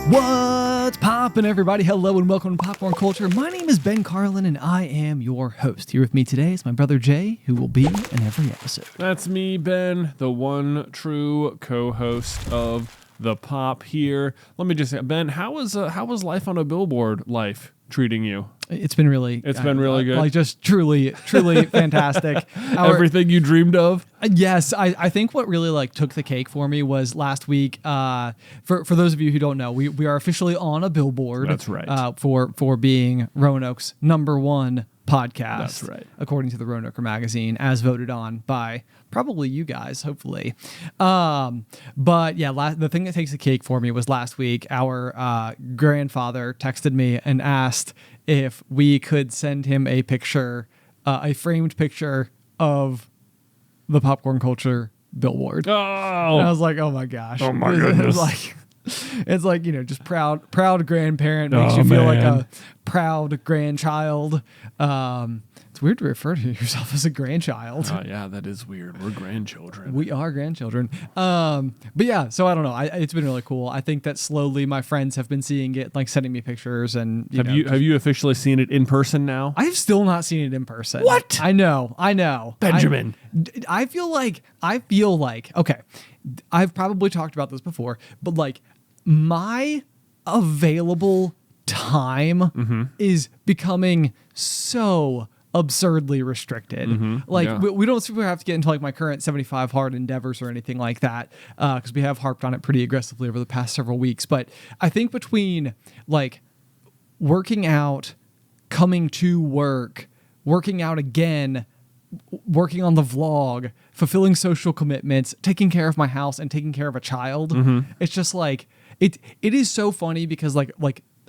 What's poppin', everybody? Hello and welcome to Popcorn Culture. My name is Ben Carlin and I am your host. Here with me today is my brother Jay, who will be in every episode. That's me, Ben, the one true co-host of The Pop here. Let me just say, Ben, how was life on a billboard life treating you? It's been really good. Like just truly fantastic. Everything you dreamed of? Yes, I think what really took the cake for me was last week. For those of you who don't know, we are officially on a billboard. That's right. For being Roanoke's #1 podcast. That's right. According to the Roanoke magazine, as voted on by probably you guys, hopefully. But yeah, the thing that takes the cake for me was last week. Our grandfather texted me and asked if we could send him a picture, a framed picture of the Popcorn Culture billboard. Oh, and I was like, oh my gosh. Oh my goodness. It's like, just proud grandparent makes you feel like a proud grandchild. It's weird to refer to yourself as a grandchild. Oh yeah, that is weird. We're grandchildren. We are grandchildren. But yeah, so I don't know. It's been really cool. I think that slowly my friends have been seeing it, sending me pictures, and have you officially seen it in person now? I have still not seen it in person. What? I know. Benjamin. I feel like okay. I've probably talked about this before, but my available time is becoming so absurdly restricted. We don't super have to get into my current 75 hard endeavors or anything like that, because we have harped on it pretty aggressively over the past several weeks. But I think between working out, coming to work, working out again, working on the vlog, fulfilling social commitments, taking care of my house, and taking care of a child, it's just it is so funny because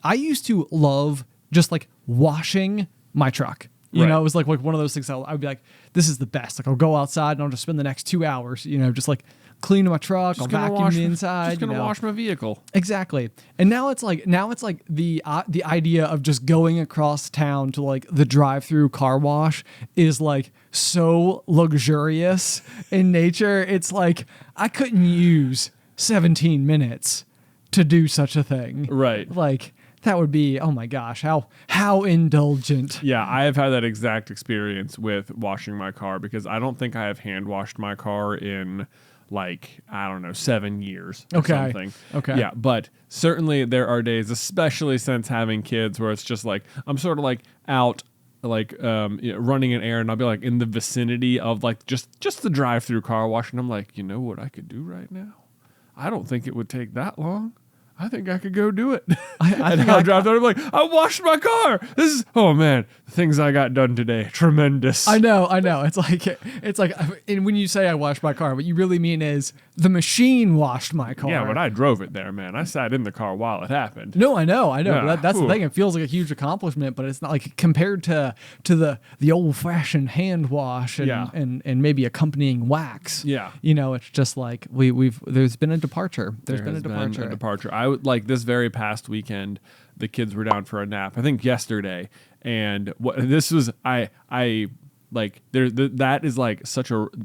I used to love just washing my truck. You know, it was one of those things I'd be like, this is the best. I'll go outside and I'll just spend the next 2 hours, just cleaning my truck, I'll vacuum the inside. Just gonna wash my vehicle. Exactly. And now it's the idea of just going across town to the drive-through car wash is so luxurious in nature. It's I couldn't use 17 minutes to do such a thing. Right. That would be, oh my gosh, how indulgent. Yeah, I have had that exact experience with washing my car because I don't think I have hand washed my car in 7 years or something. Okay. Yeah, but certainly there are days, especially since having kids, where it's just I'm sort of out running an errand. I'll be in the vicinity of just the drive-through car wash, and I'm you know what I could do right now? I don't think it would take that long. I think I could go do it. I'll drive there. I'm I washed my car. This is, oh man, the things I got done today, tremendous. I know. It's and when you say I washed my car, what you really mean is the machine washed my car. Yeah, but I drove it there, man. I sat in the car while it happened. No, I know. Yeah. That's the thing. It feels like a huge accomplishment, but it's not compared to the old fashioned hand wash and maybe accompanying wax. Yeah. It's just there's been a departure. There's been a departure. I would this very past weekend, the kids were down for a nap. I think yesterday, and this was that is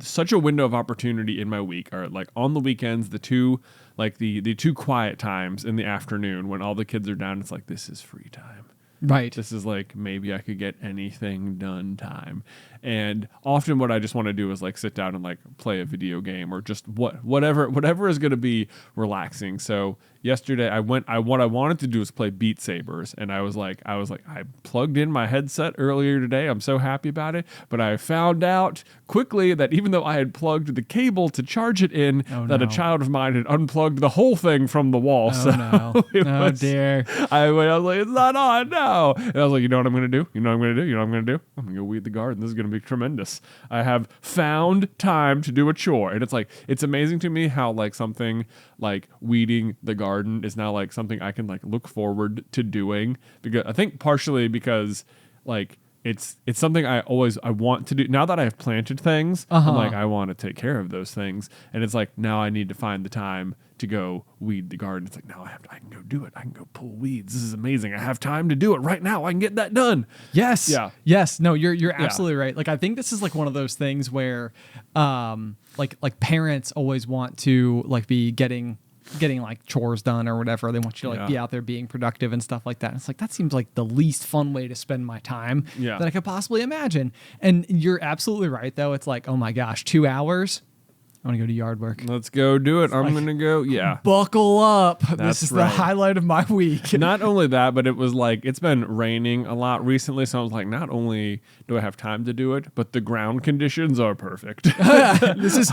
such a window of opportunity in my week. Or on the weekends, the two two quiet times in the afternoon when all the kids are down. It's this is free time. Right. This is maybe I could get anything done time. And often what I just want to do is sit down and play a video game or just whatever is going to be relaxing. So yesterday what I wanted to do was play Beat Sabers, and I was I plugged in my headset earlier today. I'm so happy about it, but I found out quickly that even though I had plugged the cable to charge it in, a child of mine had unplugged the whole thing from the wall. Dear. I was it's not on now. And I was you know what I'm going to do? You know what I'm going to do? I'm going to go weed the garden. This is going to be tremendous. I have found time to do a chore. And it's amazing to me how something weeding the garden is now something I can look forward to doing, because I think partially because it's something I want to do now that I have planted things. I'm I want to take care of those things, and it's now I need to find the time to go weed the garden. It's now I can go do it. I can go pull weeds. This is amazing. I have time to do it right now. I can get that done. Yes. Yeah. Yes. No, you're absolutely right. I think this is one of those things where parents always want to be getting getting like chores done or whatever. They want you to like be out there being productive and stuff like that. And it's like, that seems like the least fun way to spend my time that I could possibly imagine. And you're absolutely right, though. It's like, oh my gosh, 2 hours. I want to go do yard work. Let's go do it. I'm going to go. Yeah. Buckle up. This is the highlight of my week. Not only that, but it was like, it's been raining a lot recently. So I was like, not only do I have time to do it, but the ground conditions are perfect. This is,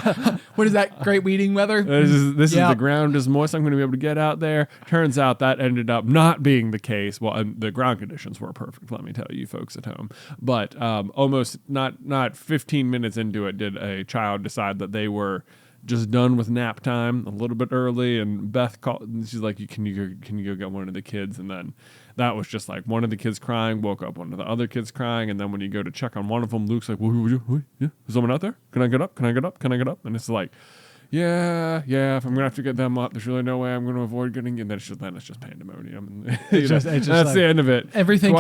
what is that? Great weeding weather? This is the ground is moist. I'm going to be able to get out there. Turns out that ended up not being the case. Well, and the ground conditions were perfect, let me tell you folks at home. But almost not 15 minutes into it did a child decide that they were just done with nap time a little bit early, and Beth called and she's like, can you go get one of the kids? And then that was just like one of the kids crying, woke up one of the other kids crying, and then when you go to check on one of them, Luke's like, is someone out there? Can I get up? And it's like, yeah, if I'm gonna have to get them up, there's really no way I'm gonna avoid getting in. Then it's just pandemonium. That's like, the end of it. Everything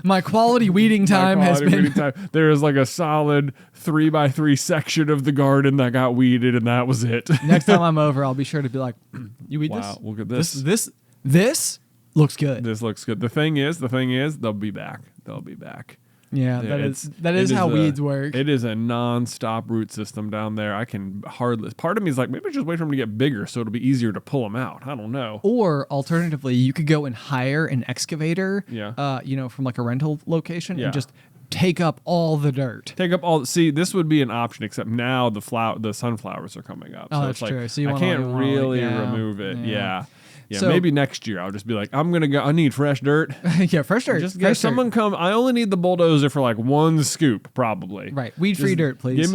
my quality weeding time has been. There is like a solid 3x3 section of the garden that got weeded, and that was it. Next time I'm over, I'll be sure to be like, you weed this? Wow, look at this. This looks good. This looks good. The thing is, they'll be back. Yeah, that is how weeds work. It is a non-stop root system down there. I can hardly. Part of me is like, maybe just wait for them to get bigger so it'll be easier to pull them out. I don't know. Or alternatively, you could go and hire an excavator. Yeah. From like a rental location and just take up all the dirt. See, this would be an option, except now the sunflowers are coming up. Oh, so that's it's true. Like, So you I can't really remove it. Yeah. Yeah, so, maybe next year I'll just be like, I'm going to go, I need fresh dirt. Yeah, fresh dirt. Just get someone come. I only need the bulldozer for like one scoop, probably. Right. Weed-free dirt, please.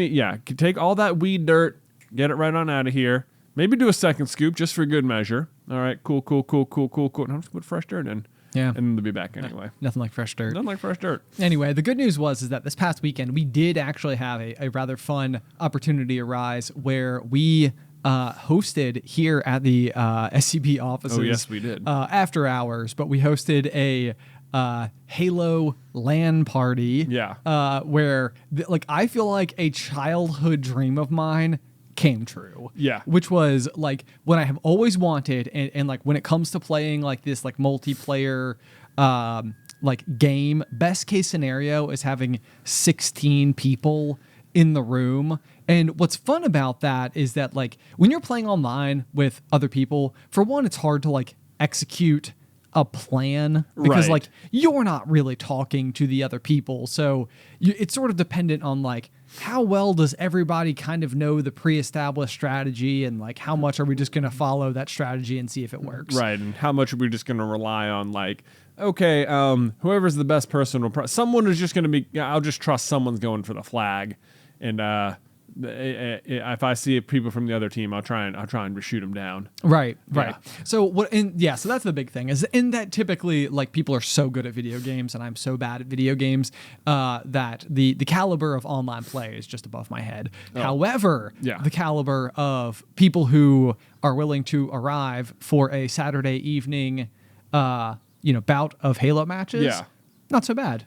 Take all that weed dirt, get it right on out of here. Maybe do a second scoop just for good measure. All right, cool. And I'm just put fresh dirt in. Yeah. And they'll be back anyway. Nothing like fresh dirt. Anyway, the good news is that this past weekend, we did actually have a rather fun opportunity arise where we hosted here at the SCP offices. Oh, yes, we did. After hours, but we hosted a Halo LAN party. Yeah. Where, I feel like a childhood dream of mine came true. Yeah. Which was, like, what I have always wanted, and like, when it comes to playing, like, this, like, multiplayer, game, best case scenario is having 16 people in the room. And what's fun about that is that, like, when you're playing online with other people, for one, it's hard to, like, execute a plan because like you're not really talking to the other people. So it's sort of dependent on like how well does everybody kind of know the pre-established strategy, and like how much are we just going to follow that strategy and see if it works. Right. And how much are we just going to rely on like, okay, whoever's the best person someone is just going to be, I'll just trust someone's going for the flag. And if I see people from the other team, I'll try and shoot them down. Right. So so that's the big thing is in that typically like people are so good at video games and I'm so bad at video games that the caliber of online play is just above my head. Oh. However, the caliber of people who are willing to arrive for a Saturday evening, bout of Halo matches, not so bad.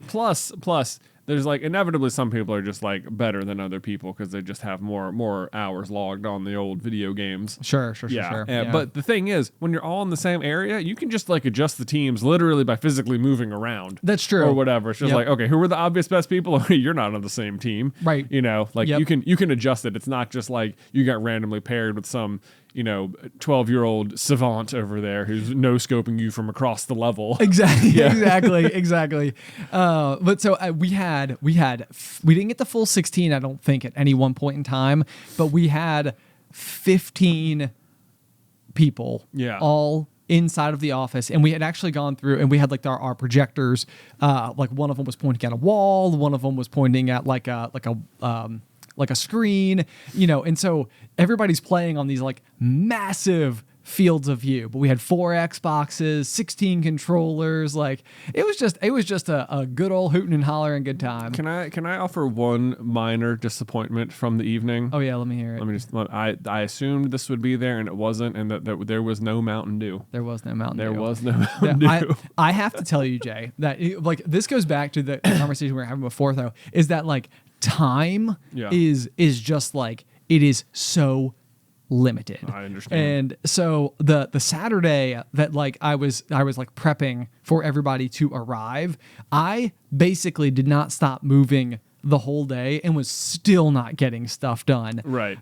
Plus. There's like inevitably some people are just like better than other people because they just have more hours logged on the old video games. Sure. But the thing is, when you're all in the same area, you can just like adjust the teams literally by physically moving around. That's true. Or whatever. It's just like, okay, who are the obvious best people? You're not on the same team. Right. You can adjust it. It's not just like you got randomly paired with some 12-year-old savant over there who's no-scoping you from across the level. Exactly. But so we didn't get the full 16, I don't think, at any one point in time, but we had 15 people all inside of the office, and we had actually gone through and we had like our projectors, like one of them was pointing at a wall, one of them was pointing at like a screen, and so everybody's playing on these like massive fields of view, but we had 4 Xboxes, 16 controllers. Like it was just a good old hooting and hollering good time. Can I offer one minor disappointment from the evening? Oh yeah, let me hear it. I assumed this would be there and it wasn't, and that there was no Mountain Dew. There was no Mountain Dew. I have to tell you, Jay, that like this goes back to the conversation we were having before, though, is that like time is just like, it is so limited. I understand. And so the Saturday that like I was like prepping for everybody to arrive, I basically did not stop moving the whole day and was still not getting stuff done. Right.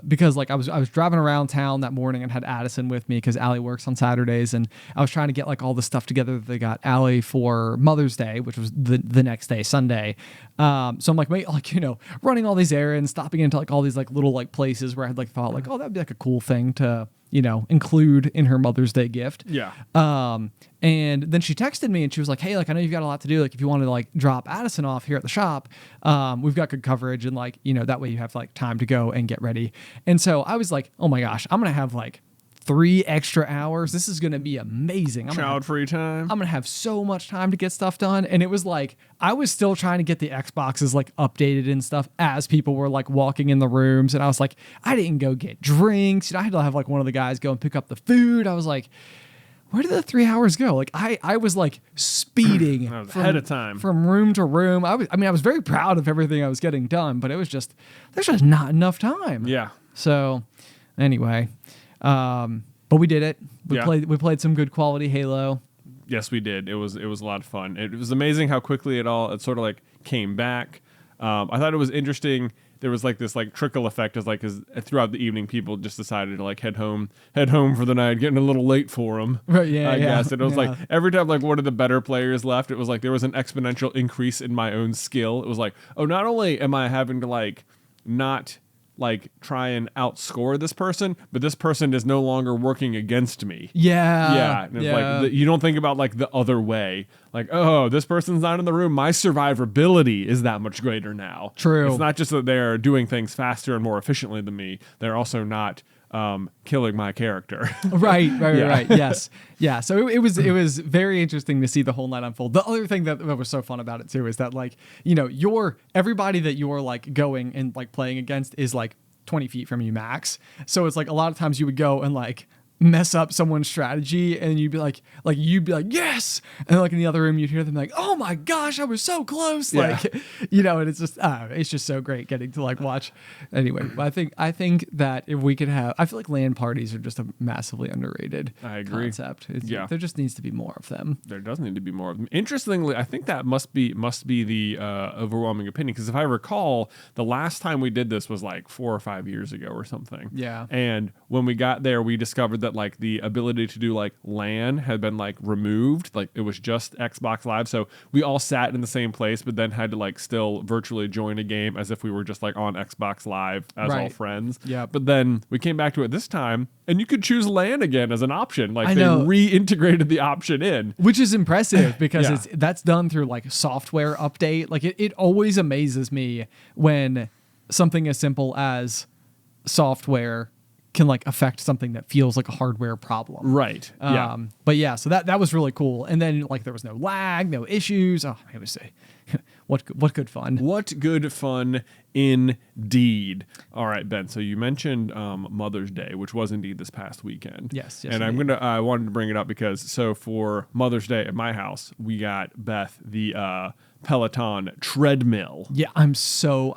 Because like I was driving around town that morning and had Addison with me because Allie works on Saturdays, and I was trying to get like all the stuff together that they got Allie for Mother's Day, which was the next day, Sunday. So I'm like, wait, like, you know, running all these errands, stopping into like all these like little like places where I had like thought like, oh, that'd be like a cool thing to, you know, include in her Mother's Day gift. Yeah. And then she texted me and she was like, hey, like, I know you've got a lot to do. Like, if you want to like drop Addison off here at the shop, we've got good coverage. And like, you know, that way you have like time to go and get ready. And so I was like, oh my gosh, I'm going to have like 3 extra hours. This is going to be amazing. Child-free time. I'm going to have so much time to get stuff done. And it was like, I was still trying to get the Xboxes like updated and stuff as people were like walking in the rooms. And I was like, I didn't go get drinks. You know, I had to have like one of the guys go and pick up the food. I was like, where did the 3 hours go? Like I was like speeding ahead of time from room to room. I was very proud of everything I was getting done, but it was just, there's just not enough time. Yeah. So anyway, but we did it. We played some good quality Halo. Yes, we did. It was a lot of fun. It was amazing how quickly it sort of like came back. I thought it was interesting. There was like this like trickle effect as throughout the evening people just decided to like head home for the night, getting a little late for them. Right, yeah, I guess. And it was like every time like one of the better players left, it was like there was an exponential increase in my own skill. It was like, oh, not only am I having to like not like try and outscore this person, but this person is no longer working against me. Yeah. And it's like you don't think about like the other way. Like, oh, this person's not in the room. My survivability is that much greater now. True. It's not just that they're doing things faster and more efficiently than me. They're also not killing my character. Right. Yes. Yeah. So it was very interesting to see the whole night unfold. The other thing that was so fun about it too is that like, you know, everybody that you're like going and like playing against is like 20 feet from you max. So it's like a lot of times you would go and like mess up someone's strategy and you'd be like yes, and like in the other room you'd hear them like, oh my gosh, I was so close. Like, you know, and it's just so great getting to like watch. Anyway, I think that if we could have, I feel like LAN parties are just a massively underrated concept. There just needs to be more of them. There does need to be more of them. Interestingly, I think that must be the overwhelming opinion, because if I recall, the last time we did this was like 4 or 5 years ago or something. Yeah. And when we got there, we discovered that like the ability to do like LAN had been like removed. Like it was just Xbox Live. So we all sat in the same place, but then had to like still virtually join a game as if we were just like on Xbox Live as all friends. Yeah. But then we came back to it this time and you could choose LAN again as an option. Like they know. reintegrated the option in. Which is impressive because that's done through like software update. Like it always amazes me when something as simple as software can like affect something that feels like a hardware problem. Right. But yeah, so that was really cool. And then like there was no lag, no issues. Oh, I would say, what good fun. What good fun indeed. All right, Ben. So you mentioned Mother's Day, which was indeed this past weekend. Yes. And I wanted to bring it up because for Mother's Day at my house, we got Beth the Peloton treadmill. Yeah, I'm so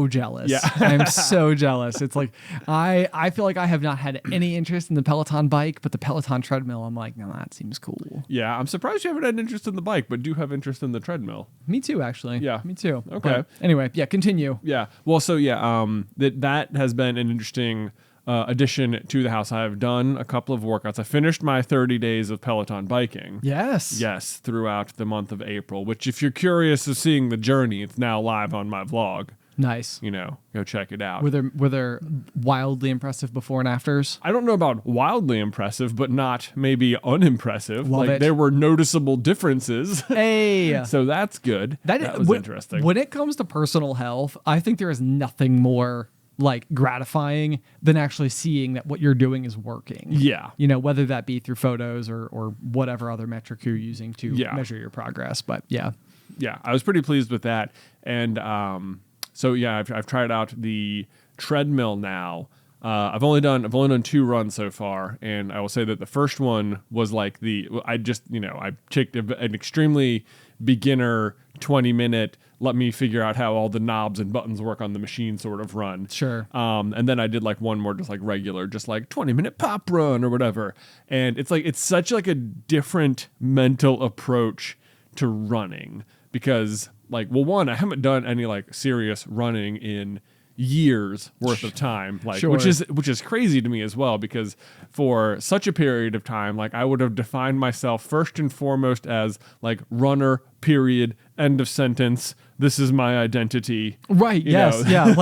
jealous. Yeah. I'm so jealous. It's like I feel like I have not had any interest in the Peloton bike, but the Peloton treadmill, I'm like, no, that seems cool. Yeah, I'm surprised you haven't had interest in the bike, but do have interest in the treadmill. Me too, actually. Yeah. Me too. Okay. But anyway, continue. Yeah. Well, so that has been an interesting addition to the house. I have done a couple of workouts. I finished my 30 days of Peloton biking. Yes, throughout the month of April, which if you're curious of seeing the journey, it's now live on my vlog. Nice. You know, go check it out. Were there wildly impressive before and afters? I don't know about wildly impressive, but not maybe unimpressive. Love it. There were noticeable differences. Hey. So that's good. That was interesting. When it comes to personal health, I think there is nothing more like gratifying than actually seeing that what you're doing is working. Yeah. You know, whether that be through photos or whatever other metric you're using to measure your progress. But yeah. Yeah, I was pretty pleased with that. And I've tried out the treadmill now. I've only done 2 runs so far, and I will say that the first one was like I picked an extremely beginner 20-minute let me figure out how all the knobs and buttons work on the machine sort of run. Sure. And then I did like one more just like regular, just like 20-minute pop run or whatever. And it's like, it's such like a different mental approach to running because like, well, one, I haven't done any like serious running in years worth of time, like Sure. which is crazy to me as well, because for such a period of time, like I would have defined myself first and foremost as like runner, period, end of sentence. This is my identity. Right. You Yes. know? Yeah.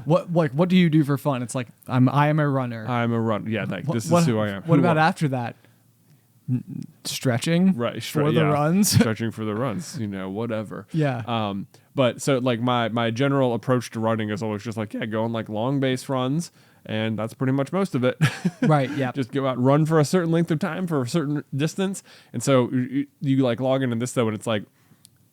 What do you do for fun? It's like I am a runner. I'm a runner. Yeah. Like this What- is who I am. What Who about are- after that? Stretching. Right. For the runs. Stretching for the runs, you know, whatever. Yeah. But so like my general approach to running is always just like, yeah, go on like long base runs. And that's pretty much most of it. Right. Yeah. Just go out and run for a certain length of time for a certain distance. And so you like log into this though, and it's like,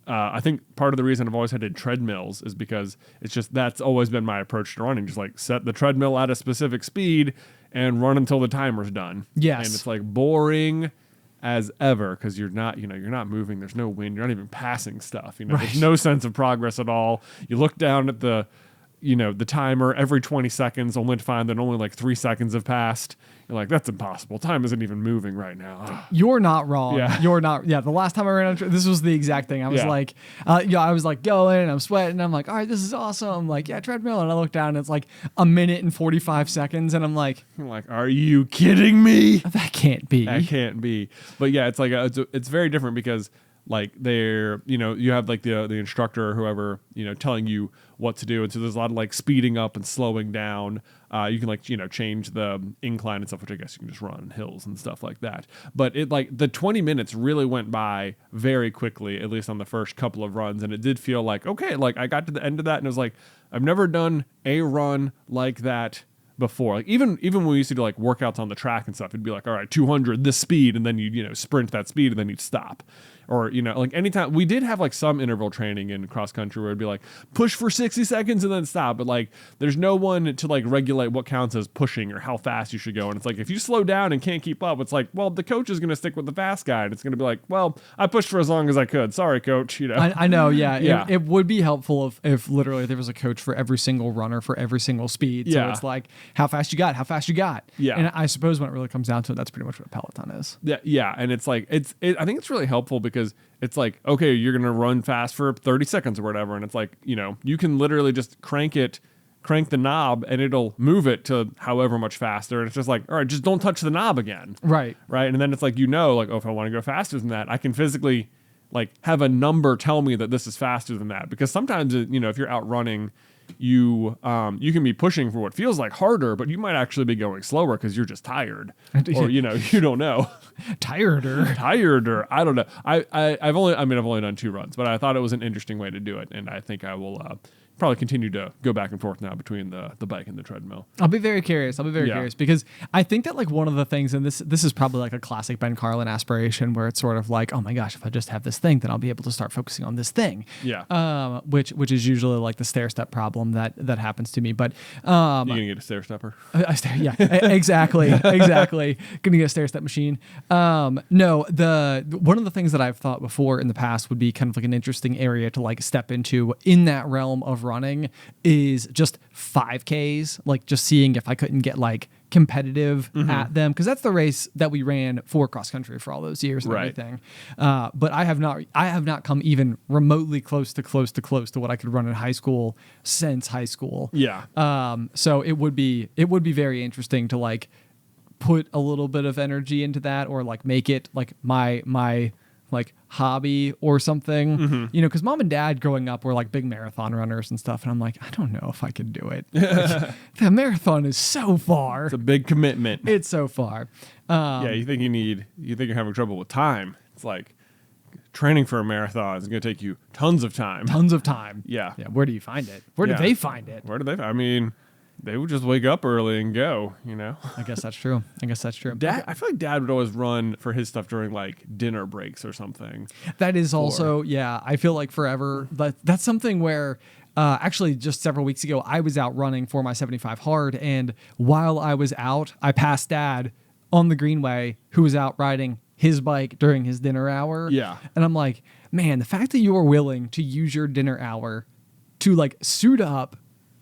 I think part of the reason I've always had treadmills is because it's just that's always been my approach to running. Just like set the treadmill at a specific speed and run until the timer's done. Yes. And it's like boring as ever because you're not moving. There's no wind. You're not even passing stuff. You know, Right. there's no sense of progress at all. You look down at the timer every 20 seconds, only to find that only like 3 seconds have passed. You're like, that's impossible. Time isn't even moving right now. Ugh. You're not wrong. Yeah. You're not. Yeah. The last time I ran, this was the exact thing. I was Yeah. like, I was like going and I'm sweating. I'm like, all right, this is awesome. Like, yeah, treadmill. And I look down and it's like a minute and 45 seconds. And I'm like, You're like, are you kidding me? that can't be. That can't be. But yeah, it's like it's very different because like you have like the instructor or whoever, telling you what to do. And so there's a lot of like speeding up and slowing down. You can like, change the incline and stuff, which I guess you can just run hills and stuff like that. But it like the 20 minutes really went by very quickly, at least on the first couple of runs. And it did feel like, okay, like I got to the end of that and it was like, I've never done a run like that before. Like even when we used to do like workouts on the track and stuff, it'd be like, all right, 200 this speed, and then you sprint that speed and then you'd stop. Or like anytime we did have like some interval training in cross country where it'd be like push for 60 seconds and then stop, but like there's no one to like regulate what counts as pushing or how fast you should go. And it's like if you slow down and can't keep up, it's like, well, the coach is going to stick with the fast guy, and it's going to be like, well, I pushed for as long as I could, sorry coach. I know. Yeah. Yeah. It would be helpful if literally there was a coach for every single runner for every single speed. So Yeah. it's like how fast you got. Yeah. And I suppose when it really comes down to it, that's pretty much what a Peloton is. Yeah, and it's like I think it's really helpful because it's like, okay, you're gonna run fast for 30 seconds or whatever, and it's like, you can literally just crank the knob and it'll move it to however much faster, and it's just like, all right, just don't touch the knob again. Right. And then it's like, like, oh, if I want to go faster than that, I can physically like have a number tell me that this is faster than that, because sometimes if you're out running, you can be pushing for what feels like harder, but you might actually be going slower because you're just tired, or you don't know. Tireder. I don't know. I've only done 2 runs, but I thought it was an interesting way to do it, and I think I will probably continue to go back and forth now between the bike and the treadmill. I'll be very curious. Yeah. Curious because I think that like one of the things, and this is probably like a classic Ben Carlin aspiration, where it's sort of like, oh my gosh, if I just have this thing, then I'll be able to start focusing on this thing. Yeah. Which is usually like the stair step problem that happens to me. But You gonna get a stair stepper? Exactly. Gonna get a stair step machine. No, one of the things that I've thought before in the past would be kind of like an interesting area to like step into in that realm of running is just 5Ks, like just seeing if I couldn't get like competitive at them, because that's the race that we ran for cross country for all those years and Right. everything. But I have not come even remotely close to what I could run in high school since high school. Yeah. So it would be very interesting to like put a little bit of energy into that, or like make it like my like hobby or something, because mom and dad growing up were like big marathon runners and stuff. And I'm like, I don't know if I can do it. Like, the marathon is so far. It's a big commitment. It's so far. Yeah. You think you're having trouble with time. It's like training for a marathon is going to take you tons of time. Yeah. Yeah. Where do you find it? Where do Yeah. they find it? Where do they? I mean, they would just wake up early and go, I guess that's true. Dad, I feel like Dad would always run for his stuff during like dinner breaks or something. That is also, yeah, I feel like forever. That's something where actually just several weeks ago, I was out running for my 75 hard. And while I was out, I passed Dad on the Greenway, who was out riding his bike during his dinner hour. Yeah. And I'm like, man, the fact that you are willing to use your dinner hour to like suit up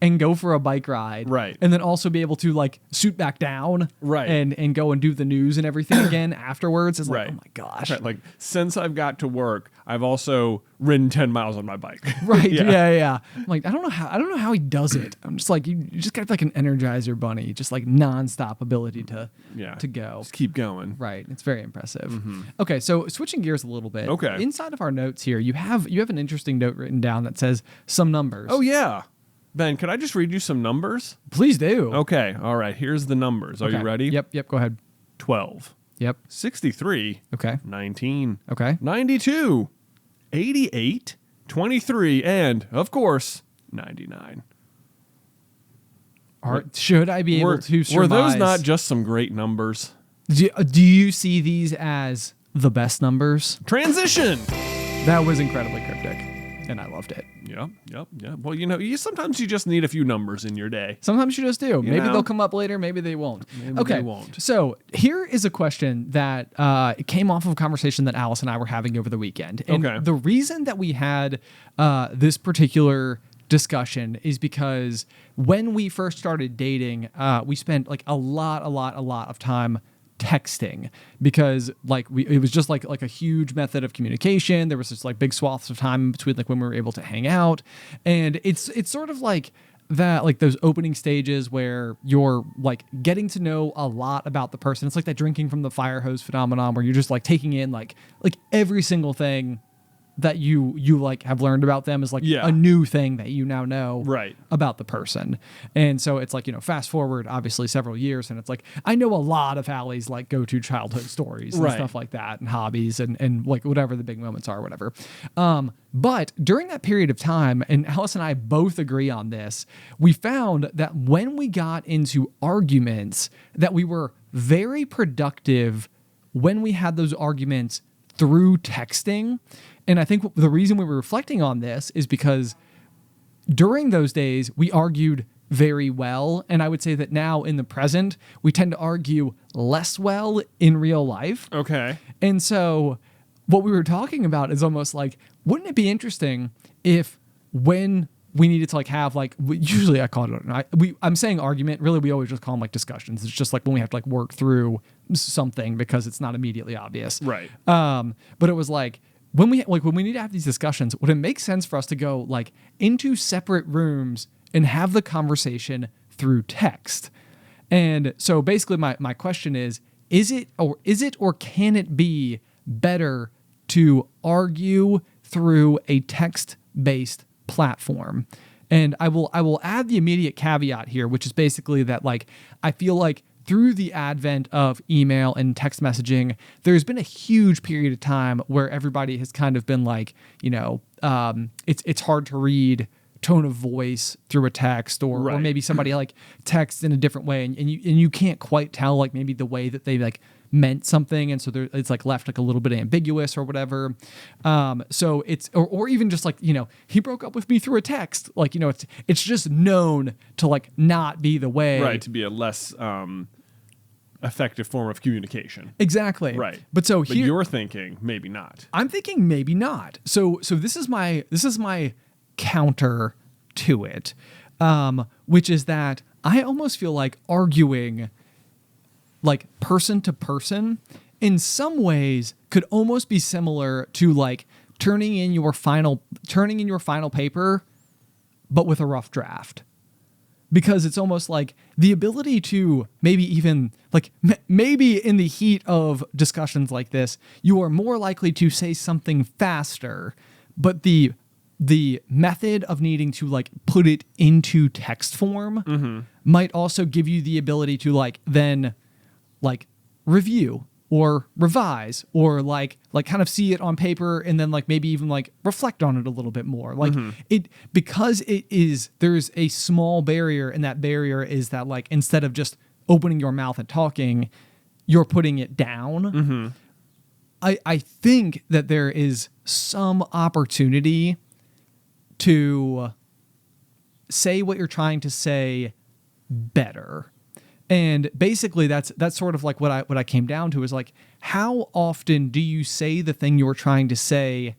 and go for a bike ride. Right. And then also be able to like suit back down. Right. And go and do the news and everything again afterwards. Is like, Right. oh my gosh. Right. Like, since I've got to work, I've also ridden 10 miles on my bike. Right. Yeah. I'm like, I don't know how he does it. I'm just like, you just got like an Energizer bunny, just like nonstop ability to go. Just keep going. Right. It's very impressive. Okay, so switching gears a little bit. Okay. Inside of our notes here, you have an interesting note written down that says some numbers. Oh, yeah. Ben, could I just read you some numbers? Please do. Okay. All right. Here's the numbers. Are you ready? Yep. Go ahead. 12. Yep. 63. Okay. 19. Okay. 92. 88. 23. And, of course, 99. Should I be able to surmise? Were those not just some great numbers? Do you see these as the best numbers? Transition. That was incredibly cryptic, and I loved it. Yep. Well, sometimes you just need a few numbers in your day. Sometimes you just do. Maybe know? They'll come up later. Maybe they won't. They won't. So here is a question that came off of a conversation that Alice and I were having over the weekend. And the reason that we had this particular discussion is because when we first started dating, we spent like a lot of time texting because it was just like a huge method of communication. There was just like big swaths of time between like when we were able to hang out, and it's sort of like that, like those opening stages where you're like getting to know a lot about the person. It's like that drinking from the fire hose phenomenon where you're just like taking in like every single thing that you like have learned about them is like a new thing that you now know about the person. And so it's like, fast forward obviously several years and it's like, I know a lot of Hallie's like go-to childhood stories and stuff like that and hobbies and like whatever the big moments are, whatever. But during that period of time, and Alice and I both agree on this, we found that when we got into arguments that we were very productive when we had those arguments through texting. And I think the reason we were reflecting on this is because during those days, we argued very well. And I would say that now in the present, we tend to argue less well in real life. Okay. And so what we were talking about is almost like, wouldn't it be interesting if when we needed to like have like, usually I call it, I'm saying argument, really we always just call them like discussions. It's just like when we have to like work through something because it's not immediately obvious. Right. But it was like, when we need to have these discussions, would it make sense for us to go like into separate rooms and have the conversation through text? And so basically my question is it or can it be better to argue through a text-based platform? And I will add the immediate caveat here, which is basically that like I feel like through the advent of email and text messaging, there's been a huge period of time where everybody has kind of been like, it's hard to read tone of voice through a text or maybe somebody like texts in a different way and you can't quite tell like maybe the way that they like meant something, and so it's like left like a little bit ambiguous or whatever. So it's or even just like he broke up with me through a text, like it's just known to like not be the way, to be a less effective form of communication. Exactly. Right. But you're thinking maybe not. I'm thinking maybe not. So this is my counter to it, which is that I almost feel like arguing like person to person in some ways could almost be similar to like turning in your final paper, but with a rough draft. Because it's almost like the ability to maybe even like maybe in the heat of discussions like this, you are more likely to say something faster, but the method of needing to like put it into text form might also give you the ability to like then like review or revise or like kind of see it on paper and then like maybe even like reflect on it a little bit more. Like because there's a small barrier, and that barrier is that like instead of just opening your mouth and talking, you're putting it down. I think that there is some opportunity to say what you're trying to say better. And basically that's sort of like what I came down to is like, how often do you say the thing you're trying to say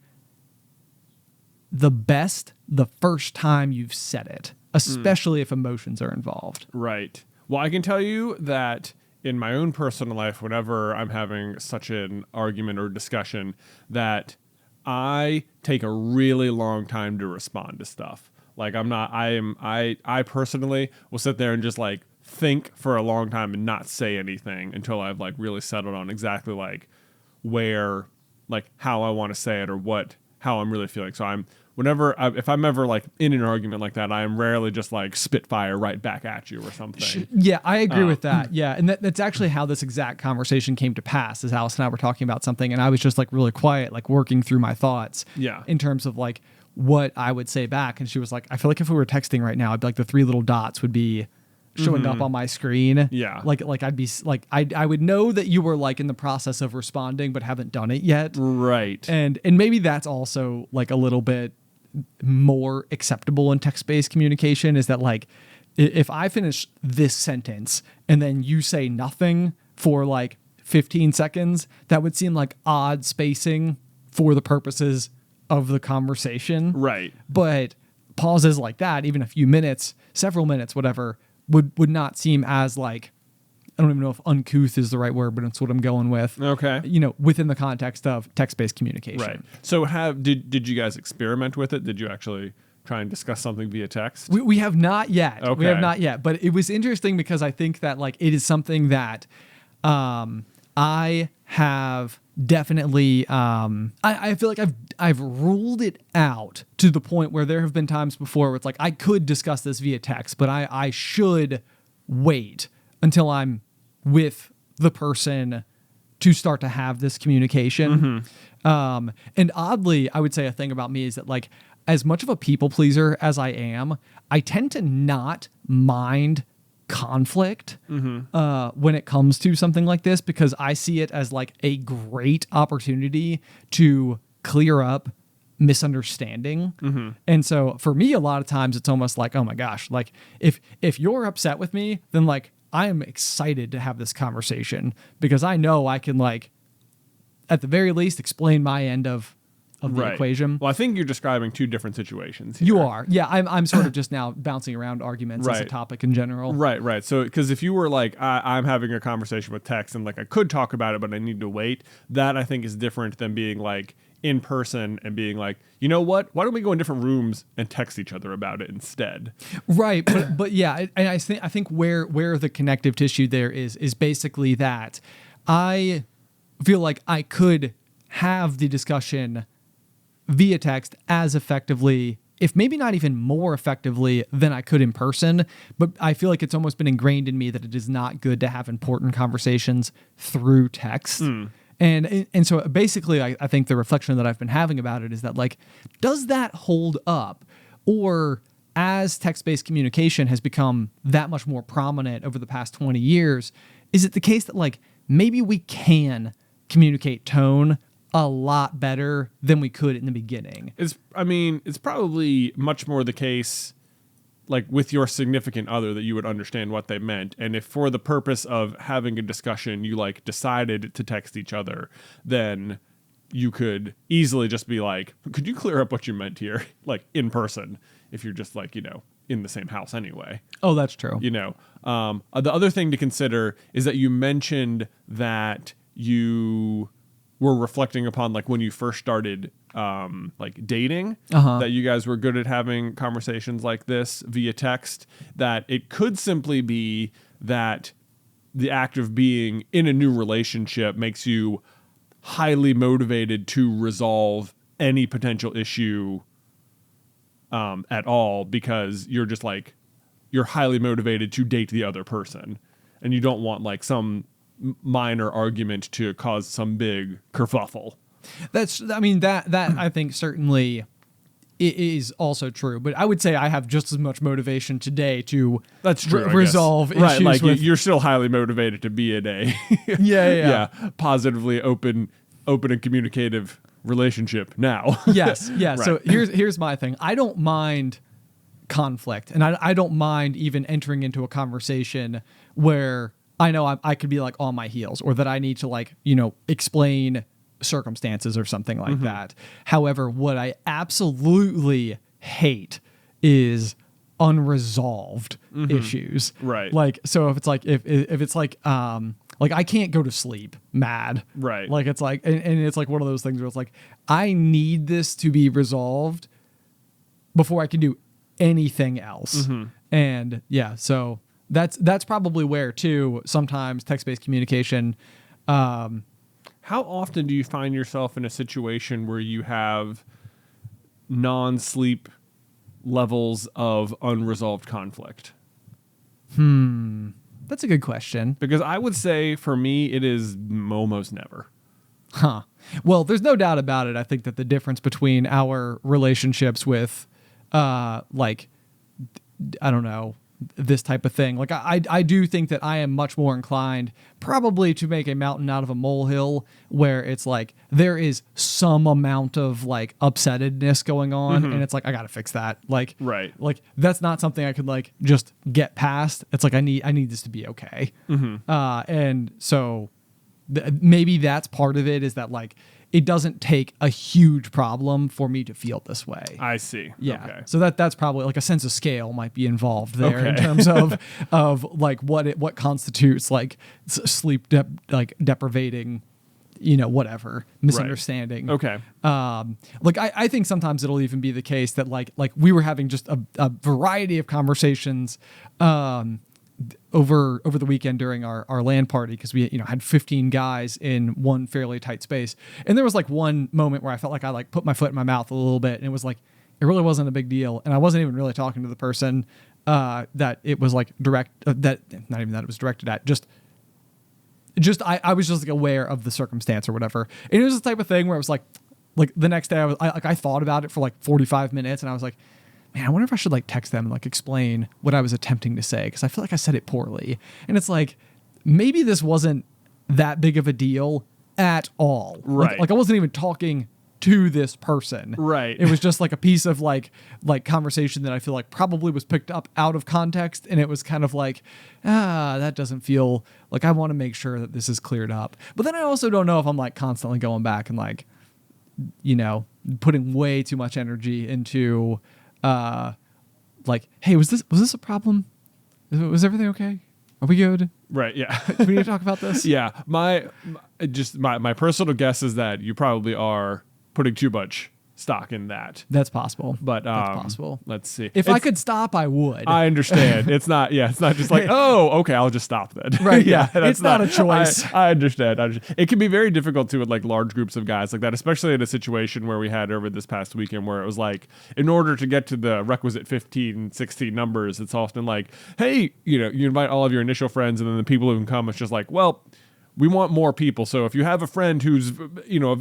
the best the first time you've said it, especially if emotions are involved. Right. Well, I can tell you that in my own personal life, whenever I'm having such an argument or discussion, that I take a really long time to respond to stuff. Like I personally will sit there and just like think for a long time and not say anything until I've like really settled on exactly like where, like how I want to say it or how I'm really feeling. So if I'm ever like in an argument like that, I am rarely just like spitfire right back at you or something. Yeah, I agree with that. Yeah, and that's actually how this exact conversation came to pass. Is Alice and I were talking about something, and I was just like really quiet, like working through my thoughts. Yeah. In terms of like what I would say back, and she was like, "I feel like if we were texting right now, I'd be like the three little dots would be showing up on my screen. Yeah. Like I'd be like I would know that you were like in the process of responding but haven't done it yet. Right. And maybe that's also like a little bit more acceptable in text-based communication, is that like if I finish this sentence and then you say nothing for like 15 seconds, that would seem like odd spacing for the purposes of the conversation. Right. But pauses like that, even a few minutes, several minutes, whatever, would not seem as like, I don't even know if uncouth is the right word, but it's what I'm going with. Okay. You know, within the context of text-based communication. Right. So did you guys experiment with it? Did you actually try and discuss something via text? We have not yet. Okay. We have not yet. But it was interesting because I think that like it is something that I have definitely I feel like I've ruled it out to the point where there have been times before where it's like I could discuss this via text, but I should wait until I'm with the person to start to have this communication. And oddly, I would say a thing about me is that like as much of a people pleaser as I am, I tend to not mind conflict when it comes to something like this, because I see it as like a great opportunity to clear up misunderstanding. And so for me, a lot of times it's almost like, oh my gosh, like if you're upset with me, then like I am excited to have this conversation because I know I can like at the very least explain my end of the equation. Well, I think you're describing two different situations here. You are. Yeah, I'm sort of just now bouncing around arguments as a topic in general. Right. So, because if you were like, I'm having a conversation with text and like I could talk about it, but I need to wait, that I think is different than being like in person and being like, you know what? Why don't we go in different rooms and text each other about it instead? Right. But yeah, and I think where the connective tissue there is basically that I feel like I could have the discussion via text as effectively, if maybe not even more effectively than I could in person, but I feel like it's almost been ingrained in me that it is not good to have important conversations through text. And so basically I think the reflection that I've been having about it is that like, does that hold up? Or as text-based communication has become that much more prominent over the past 20 years, is it the case that like maybe we can communicate tone a lot better than we could in the beginning? It's probably much more the case like with your significant other that you would understand what they meant. And if for the purpose of having a discussion, you like decided to text each other, then you could easily just be like, could you clear up what you meant here? Like in person, if you're just like, in the same house anyway. Oh, that's true. The other thing to consider is that you mentioned that you were reflecting upon like when you first started like dating, that you guys were good at having conversations like this via text, that it could simply be that the act of being in a new relationship makes you highly motivated to resolve any potential issue at all, because you're just like, you're highly motivated to date the other person and you don't want like some minor argument to cause some big kerfuffle. That I think certainly is also true, but I would say I have just as much motivation today to resolve issues. Right, like you're still highly motivated to be in a positively open and communicative relationship now. Yes. Right. So here's my thing. I don't mind conflict, and I don't mind even entering into a conversation where I know I could be like on my heels, or that I need to like, explain circumstances or something like that. However, what I absolutely hate is unresolved issues. Right. Like, so if it's like, if it's like I can't go to sleep mad. Right. Like, it's like, and it's like one of those things where it's like, I need this to be resolved before I can do anything else. And yeah, so that's probably where too, sometimes text-based communication. How often do you find yourself in a situation where you have non-sleep levels of unresolved conflict? That's a good question. Because I would say for me, it is almost never. Huh. Well, there's no doubt about it. I think that the difference between our relationships with, like, I don't know, this type of thing. Like, I do think that I am much more inclined probably to make a mountain out of a molehill, where it's like there is some amount of like upsettedness going on, and it's like, I gotta fix that. Like, Right. like that's not something I could like just get past. It's like I need this to be okay. And so maybe that's part of it, is that like it doesn't take a huge problem for me to feel this way. I see. Yeah. Okay. So that's probably like a sense of scale might be involved there in Okay. terms of like what constitutes like sleep deprivating, whatever misunderstanding. Okay. Like I think sometimes it'll even be the case that like we were having just a variety of conversations over the weekend during our LAN party, because we had 15 guys in one fairly tight space, and there was like one moment where I felt like I like put my foot in my mouth a little bit, and it was like it really wasn't a big deal, and I wasn't even really talking to the person that it was like that not even that it was directed at, just I was just like aware of the circumstance or whatever, and it was the type of thing where it was like the next day I thought about it for like 45 minutes, and I was like, man, I wonder if I should like text them and like explain what I was attempting to say, because I feel like I said it poorly. And it's like, maybe this wasn't that big of a deal at all. Right. Like I wasn't even talking to this person. Right. It was just like a piece of like conversation that I feel like probably was picked up out of context. And it was kind of like, that doesn't feel like, I want to make sure that this is cleared up. But then I also don't know if I'm like constantly going back and like, putting way too much energy into, like, hey, was this a problem? Was everything okay? Are we good? Right. Yeah. Do we need to talk about this? Yeah. My personal guess is that you probably are putting too much stock in that. That's possible. But that's possible. Let's see. If I could stop, I would. I understand. It's not just like, oh, okay, I'll just stop then. Right. Yeah. That's It's not a choice. I understand. It can be very difficult too with like large groups of guys like that, especially in a situation where we had over this past weekend where it was like, in order to get to the requisite 15, 16 numbers, it's often like, hey, you invite all of your initial friends, and then the people who can come, it's just like, well, we want more people. So if you have a friend who's,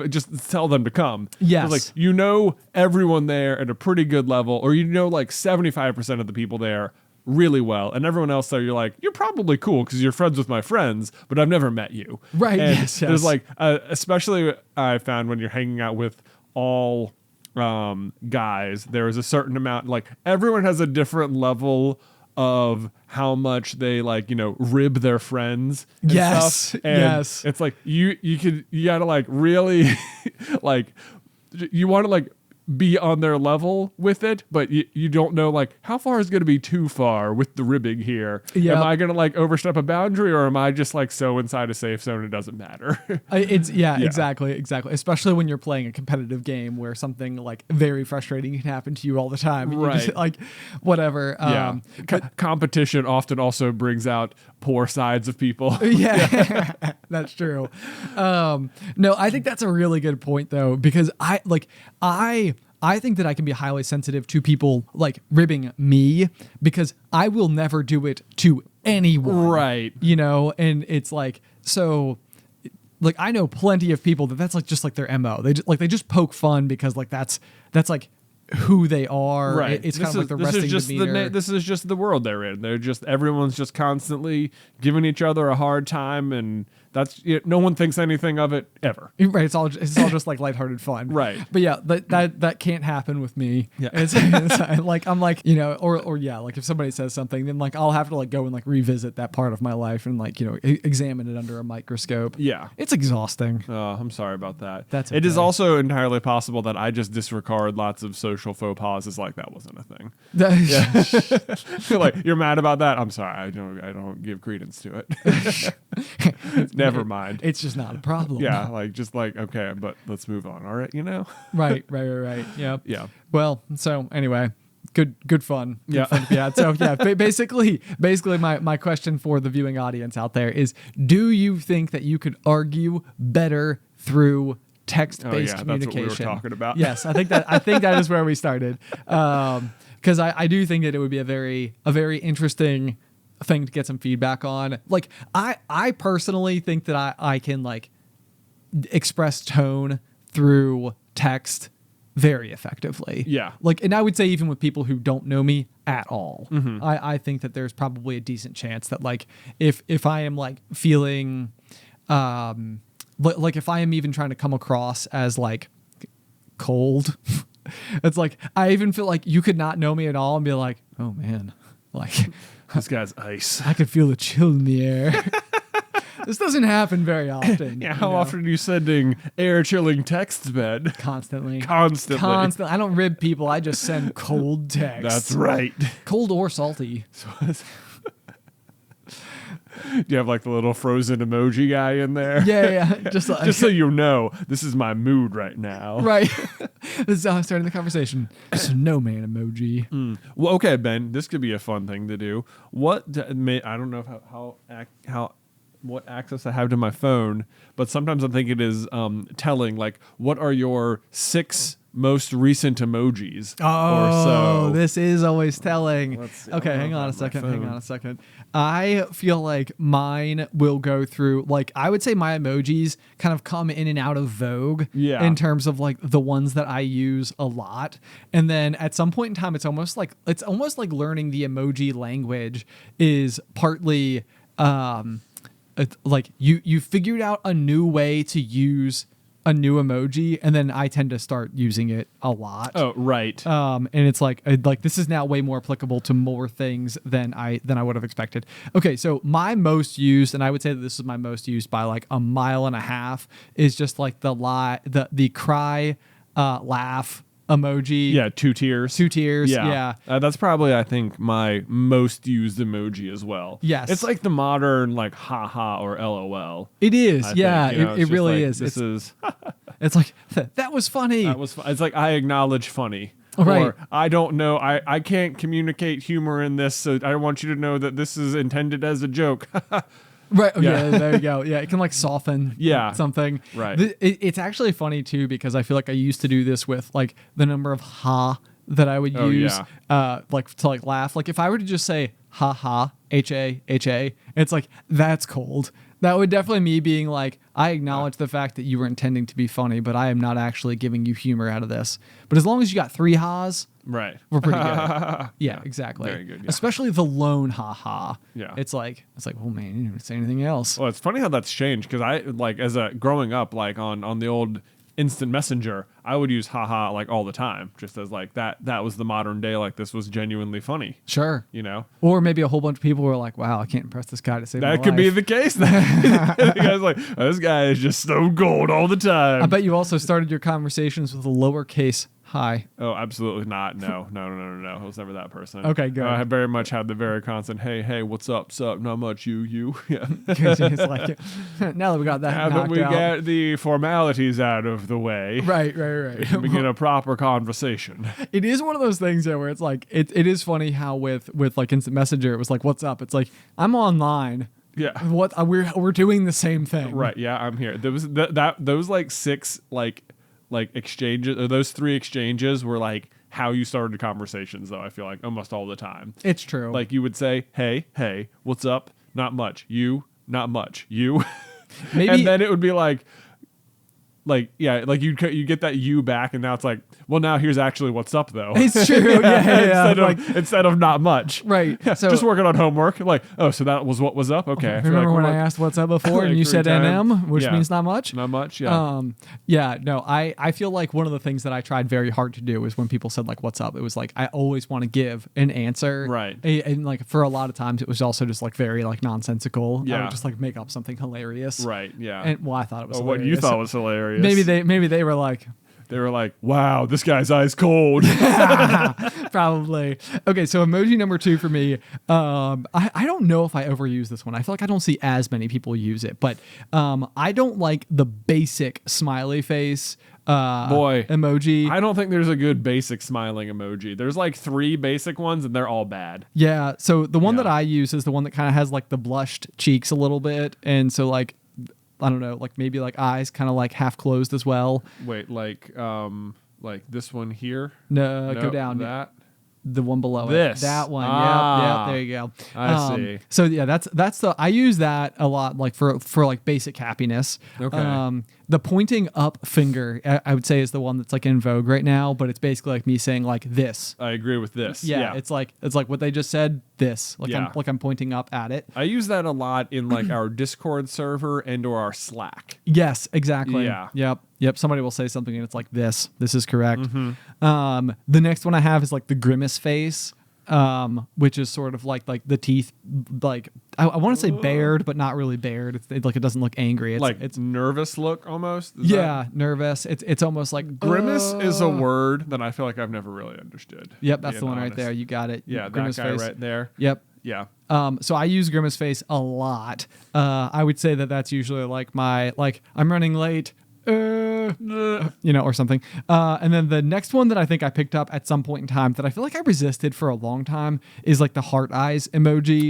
just tell them to come. Yes. It's like, everyone there at a pretty good level, or like 75% of the people there really well. And everyone else there, you're like, you're probably cool because you're friends with my friends, but I've never met you. Right. And Yes. there's like, especially I found when you're hanging out with all guys, there is a certain amount, like everyone has a different level of how much they like, rib their friends and stuff. And yes. it's like you gotta like really like, you want to like be on their level with it, but you don't know like how far is going to be too far with the ribbing here. Yep. Am I going to like overstep a boundary, or am I just like so inside a safe zone it doesn't matter? Exactly. Especially when you're playing a competitive game where something like very frustrating can happen to you all the time. And Right. You just, like whatever. Competition often also brings out poor sides of people. Yeah, that's true. No, I think that's a really good point though, because I think that I can be highly sensitive to people like ribbing me, because I will never do it to anyone. Right. And it's like, so like I know plenty of people that's like just like their MO. They just poke fun because like that's like who they are. Right. It's kind of like the resting demeanor. This is just the world they're in. Everyone's just constantly giving each other a hard time, and That's no one thinks anything of it ever. Right, it's all just like lighthearted fun. Right. But yeah, that can't happen with me. Yeah. It's like I'm like, or yeah, like if somebody says something, then like I'll have to like go and like revisit that part of my life and like, examine it under a microscope. Yeah. It's exhausting. I'm sorry about that. That's It is okay. also entirely possible that I just disregard lots of social faux pas as like that wasn't a thing. Yeah. Like, you're mad about that? I'm sorry. I don't give credence to it. Never mind. It's just not a problem. Yeah, like just like okay, but let's move on. All right, Right. Yep. Yeah. Well, so anyway, good fun. Good Yeah. fun. Yeah. So yeah, basically my question for the viewing audience out there is, do you think that you could argue better through text-based communication? That's what we were talking about. Yes, I think that is where we started. Because I do think that it would be a very interesting thing to get some feedback on. Like I personally think that I can like express tone through text very effectively. Yeah. Like, and I would say even with people who don't know me at all, Mm-hmm. I think that there's probably a decent chance that like if I am like feeling like if I am even trying to come across as like cold, it's like I even feel like you could not know me at all and be like, oh man, like This guy's ice. I could feel the chill in the air. This doesn't happen very often. Yeah, how often are you sending air chilling texts, Ben? Constantly. Constantly. I don't rib people. I just send cold texts. That's right. Cold or salty. Do you have like the little frozen emoji guy in there? Yeah. Just like, Just so you know, this is my mood right now. right. This is how I'm starting the conversation. Snowman emoji. Well, okay, Ben, this could be a fun thing to do. I don't know how what access I have to my phone, but sometimes I think it is telling, like, what are your 6 most recent emojis? Oh, this is always telling. Let's see. Okay, I don't hang on have my a phone. second. I feel like mine will go through, like, I would say my emojis kind of come in and out of vogue in terms of like the ones that I use a lot. And then at some point in time, it's almost like learning the emoji language is partly it's like you figured out a new way to use a new emoji, and then I tend to start using it a lot. Oh, right. And it's like this is now way more applicable to more things than I would have expected. Okay, so my most used, and I would say that this is my most used by like a mile and a half, is just like the cry, laugh emoji. Yeah, 2 tiers. 2 tiers. Yeah. That's probably, I think, my most used emoji as well. Yes. It's like the modern, like, haha or LOL. It is. I Yeah, think, it really like, is. This is It's like that was funny. it's like I acknowledge funny. Right. Or I don't know. I can't communicate humor in this, so I want you to know that this is intended as a joke. Right. Yeah. There you go. Yeah. It can like soften something. Right. It's actually funny too, because I feel like I used to do this with like the number of ha that I would use, like to like laugh. Like if I were to just say ha ha, ha, it's like, that's cold. That would definitely me being like, I acknowledge the fact that you were intending to be funny, but I am not actually giving you humor out of this. But as long as you got 3 ha's, right, we're pretty good. Yeah, exactly. Very good. Yeah. Especially the lone ha ha. Yeah. It's like, oh man, you didn't even say anything else. Well, it's funny how that's changed, because I like growing up, like on the old instant messenger, I would use haha like all the time, just as like that was the modern day, like this was genuinely funny. Sure. Or maybe a whole bunch of people were like, wow, I can't impress this guy to save my that could life. be the case. The guy's like, oh, this guy is just so gold all the time. I bet you also started your conversations with a lowercase hi. Oh, absolutely not. No. I was never that person. Okay, good. I very much had the very constant, hey, what's up? Sup? Not much. You. Yeah. It's like, now that we got that Now that knocked we out. get the formalities out of the way, Right. we can begin a proper conversation. It is one of those things where it's like, it is funny how with like instant messenger, it was like, what's up? It's like, I'm online. Yeah. What we're doing the same thing. Right. Yeah, I'm here. There was those like 6 like exchanges, or those 3 exchanges were like how you started conversations, though. I feel like almost all the time. It's true. Like you would say, hey, what's up? Not much. You, not much. You. Maybe, and then it would be like, like you get that you back, and now it's like, well, now here's actually what's up though. It's true. Yeah. Instead of not much. Right. Yeah, So just working on homework. Like, oh, so that was what was up. Okay. remember when I asked what's up before and you said NM, which means not much. Not much. Yeah. Yeah. No. I feel like one of the things that I tried very hard to do is when people said like what's up, it was like I always want to give an answer. Right. And like for a lot of times it was also just like very like nonsensical. Yeah. I would just like make up something hilarious. Right. Yeah. And well, I thought it was what hilarious. you thought was hilarious. Maybe they were like, wow, this guy's ice cold. probably. Okay, so emoji number 2 for me. I don't know if I overuse this one. I feel like I don't see as many people use it, but I don't like the basic smiley face emoji. I don't think there's a good basic smiling emoji. There's like 3 basic ones and they're all bad. Yeah, so the one that I use is the one that kind of has like the blushed cheeks a little bit, and so like I don't know, like maybe like eyes kind of like half closed as well. Wait, like this one here? No, go down. That. The one below this. it. That one. Ah, yep, there you go. I see. So yeah, that's the I use that a lot like for like basic happiness. Okay. The pointing up finger I would say is the one that's like in vogue right now, but it's basically like me saying like this. I agree with this. Yeah. It's like what they just said, this. Like I'm pointing up at it. I use that a lot in like our Discord server and or our Slack. Yes, exactly. Yeah. Yep. Somebody will say something and it's like this. This is correct. The next one I have is like the grimace face, which is sort of like the teeth, like I want to say bared, but not really bared. It doesn't look angry. It's nervous look almost. Nervous. It's almost like grimace is a word that I feel like I've never really understood. Yep, that's the one right there. You got it. Yeah, grimace that guy face. right there. Yep. Yeah. So I use grimace face a lot. I would say that that's usually like my I'm running late. Or something. And then the next one that I think I picked up at some point in time that I feel like I resisted for a long time is like the heart eyes emoji.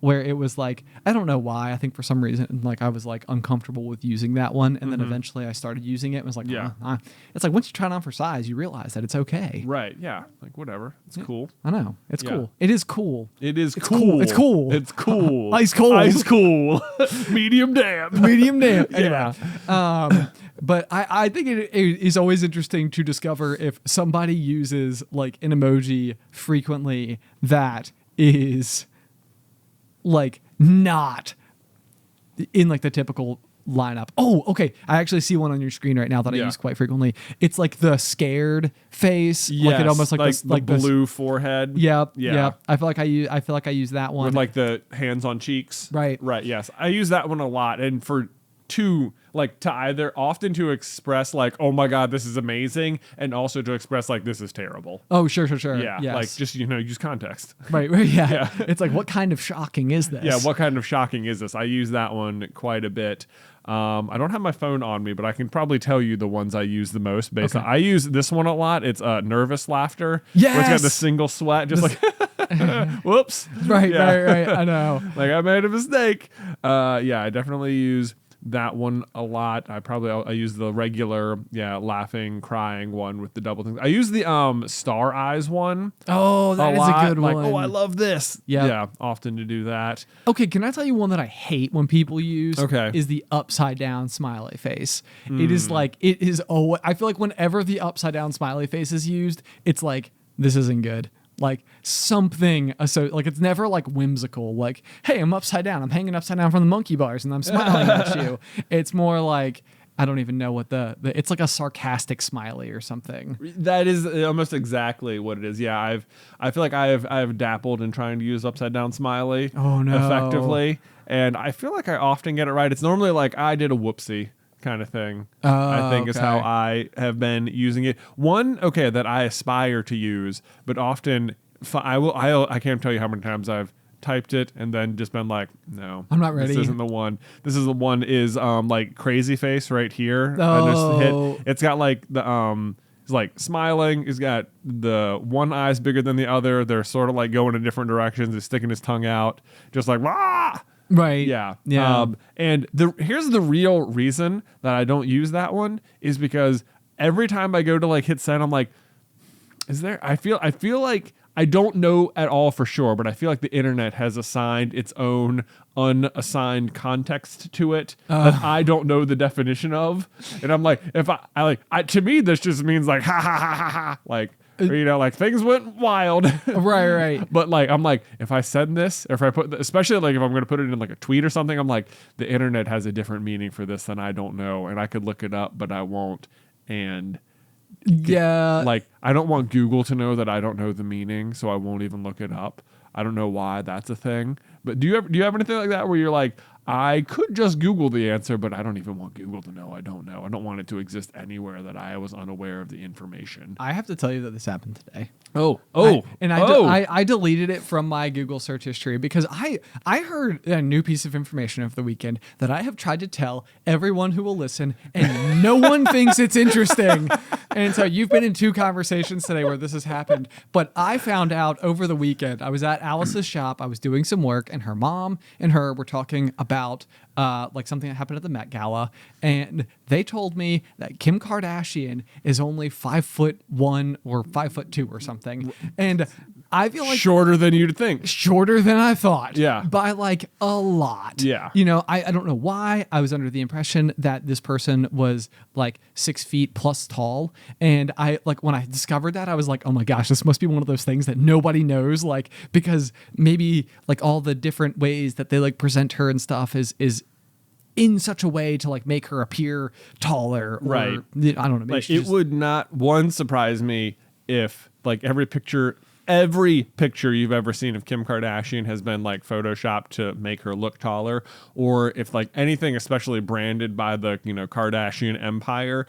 Where it was like, I don't know why. I think for some reason, like I was like uncomfortable with using that one. And then eventually I started using it and was like, it's like once you try it on for size, you realize that it's okay. Right. Yeah. Like whatever. It's cool. I know. It's cool. It is cool. It's cool. It's cool. It's cool. Ice cold. Ice cool. Medium damp. Medium damp. Yeah. But I think it is always interesting to discover if somebody uses like an emoji frequently that is like not in like the typical lineup. Oh, okay. I actually see one on your screen right now that I use quite frequently. It's like the scared face. Yes, like it almost like this, the blue forehead. Yep. Yeah. Yep. I feel like I use that one with like the hands on cheeks. Right. Yes. I use that one a lot, and for to either often to express like, oh my god, this is amazing, and also to express like, this is terrible. Oh, sure. Yeah, yes. like just use context. Right. Yeah. It's like, what kind of shocking is this? Yeah, what kind of shocking is this? I use that one quite a bit. I don't have my phone on me, but I can probably tell you the ones I use the most. Based on, I use this one a lot. It's nervous laughter. Yes, where it's got the single sweat, just like whoops. Right. I know. Like I made a mistake. I definitely use that one a lot. I use the regular, laughing, crying one with the double things. I use the star eyes one. Oh, that is a good one. Like, oh, I love this. Yep. Yeah, often to do that. Okay, can I tell you one that I hate when people use? Okay. Is the upside down smiley face. It is like, I feel like whenever the upside down smiley face is used, it's like, this isn't good. Like something, so like it's never like whimsical, like, hey, I'm upside down, I'm hanging upside down from the monkey bars and I'm smiling at you. It's more like, I don't even know what it's like a sarcastic smiley or something. That is almost exactly what it is. Yeah, I feel like I've dabbled in trying to use upside down smiley effectively, and I feel like I often get it right. It's normally like, I did a whoopsie kind of thing. I think is how I have been using it. One that I aspire to use, but often I can't tell you how many times I've typed it and then just been like, no, I'm not ready. This isn't the one. This is the one is like crazy face right here. Oh. I just hit. It's got like the it's like smiling. He's got the one eye's bigger than the other. They're sort of like going in different directions. He's sticking his tongue out, just like rah. Right. Yeah. Yeah. And here's the real reason that I don't use that one is because every time I go to like hit send, I'm like, I feel like I don't know at all for sure, but I feel like the internet has assigned its own unassigned context to it that I don't know the definition of. And I'm like, if I to me, this just means like, ha ha ha ha ha. Like, or, you know, like things went wild. Right. But like, I'm like, if I send this, or if I put, especially like if I'm going to put it in like a tweet or something, I'm like, the internet has a different meaning for this than I don't know. And I could look it up, but I won't. And yeah, like, I don't want Google to know that I don't know the meaning, so I won't even look it up. I don't know why that's a thing. But do you have anything like that where you're like, I could just Google the answer, but I don't even want Google to know I don't know. I don't want it to exist anywhere that I was unaware of the information. I have to tell you that this happened today. I I deleted it from my Google search history because I heard a new piece of information over the weekend that I have tried to tell everyone who will listen, and no one thinks it's interesting. And so you've been in 2 conversations today where this has happened. But I found out over the weekend, I was at Alice's shop, I was doing some work, and her mom and her were talking about like something that happened at the Met Gala, and they told me that Kim Kardashian is only 5'1" or 5'2" or something, and I feel like shorter than you'd think. Shorter than I thought. Yeah. By like a lot. Yeah. You know, I don't know why. I was under the impression that this person was like 6 feet plus tall. And I like when I discovered that, I was like, oh my gosh, this must be one of those things that nobody knows. Like, because maybe like all the different ways that they like present her and stuff is in such a way to like make her appear taller. Or, right. I don't know. Maybe Like, it would not surprise me if like every picture you've ever seen of Kim Kardashian has been like photoshopped to make her look taller, or if like anything especially branded by the, you know, Kardashian empire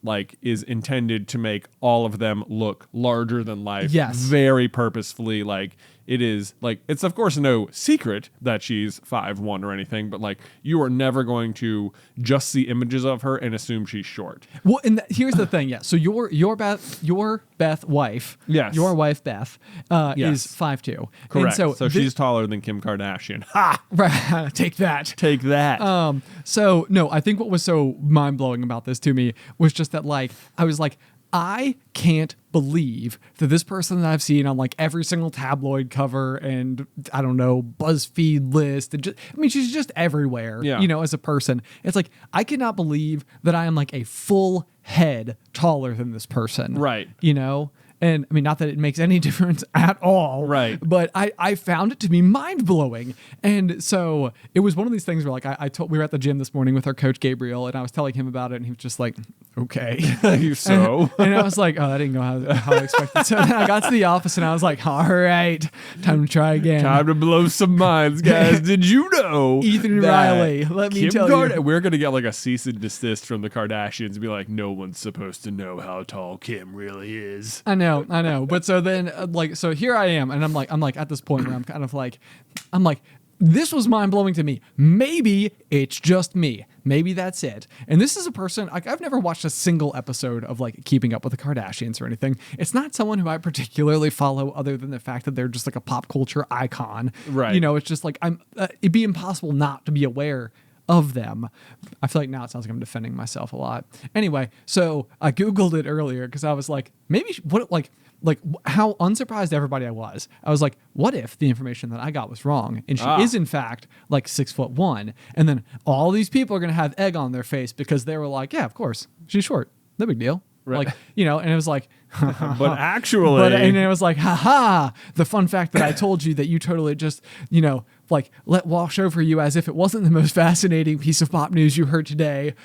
like is intended to make all of them look larger than life. Yes. Very purposefully. Like, it is like, it's of course no secret that she's 5'1" or anything, but like you are never going to just see images of her and assume she's short. Well, and here's the thing, yeah. So your Beth wife, yes, your wife Beth, yes, is 5'2". Correct. And so she's taller than Kim Kardashian. Ha! Right, take that. Take that. So no, I think what was so mind blowing about this to me was just that like I was like, I can't believe that this person that I've seen on like every single tabloid cover and I don't know, BuzzFeed list, and just, I mean, she's just everywhere, yeah, you know, as a person. It's like, I cannot believe that I am like a full head taller than this person. Right. You know? And I mean, not that it makes any difference at all. Right. But I found it to be mind blowing. And so it was one of these things where like we were at the gym this morning with our coach Gabriel, and I was telling him about it, and he was just like, okay. So? And I was like, oh, that didn't go how I expected. So then I got to the office and I was like, all right, time to try again. Time to blow some minds, guys. Did you know Ethan Riley, let me tell you. We're going to get like a cease and desist from the Kardashians and be like, no one's supposed to know how tall Kim really is. I know. But so then, so here I am, and I'm like at this point where I'm like, this was mind blowing to me. Maybe it's just me. Maybe that's it. And this is a person, like, I've never watched a single episode of like Keeping Up with the Kardashians or anything. It's not someone who I particularly follow, other than the fact that they're just like a pop culture icon. Right. You know, it's just like it'd be impossible not to be aware of them. I feel like now it sounds like I'm defending myself a lot. Anyway, so I Googled it earlier because I was like, maybe what like how unsurprised everybody I was. I was like, what if the information that I got was wrong and she is in fact like 6'1", and then all these people are gonna have egg on their face because they were like, yeah, of course, she's short, no big deal. Right. Like, you know, and it was like, but actually, and it was like, haha, the fun fact that I told you that you totally just, you know, like let wash over you as if it wasn't the most fascinating piece of pop news you heard today.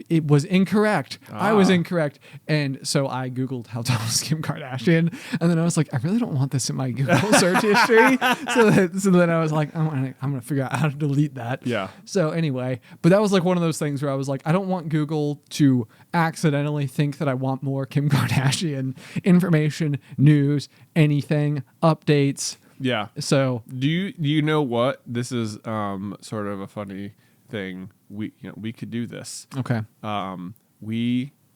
It was incorrect. I was incorrect. And so I Googled how tall is Kim Kardashian. And then I was like, I really don't want this in my Google search history. So then I was like, I'm going to figure out how to delete that. Yeah. So anyway, but that was like one of those things where I was like, I don't want Google to accidentally think that I want more Kim Kardashian information, news, anything, updates. Yeah. So do you know what? This is sort of a funny thing. We could do this. Okay.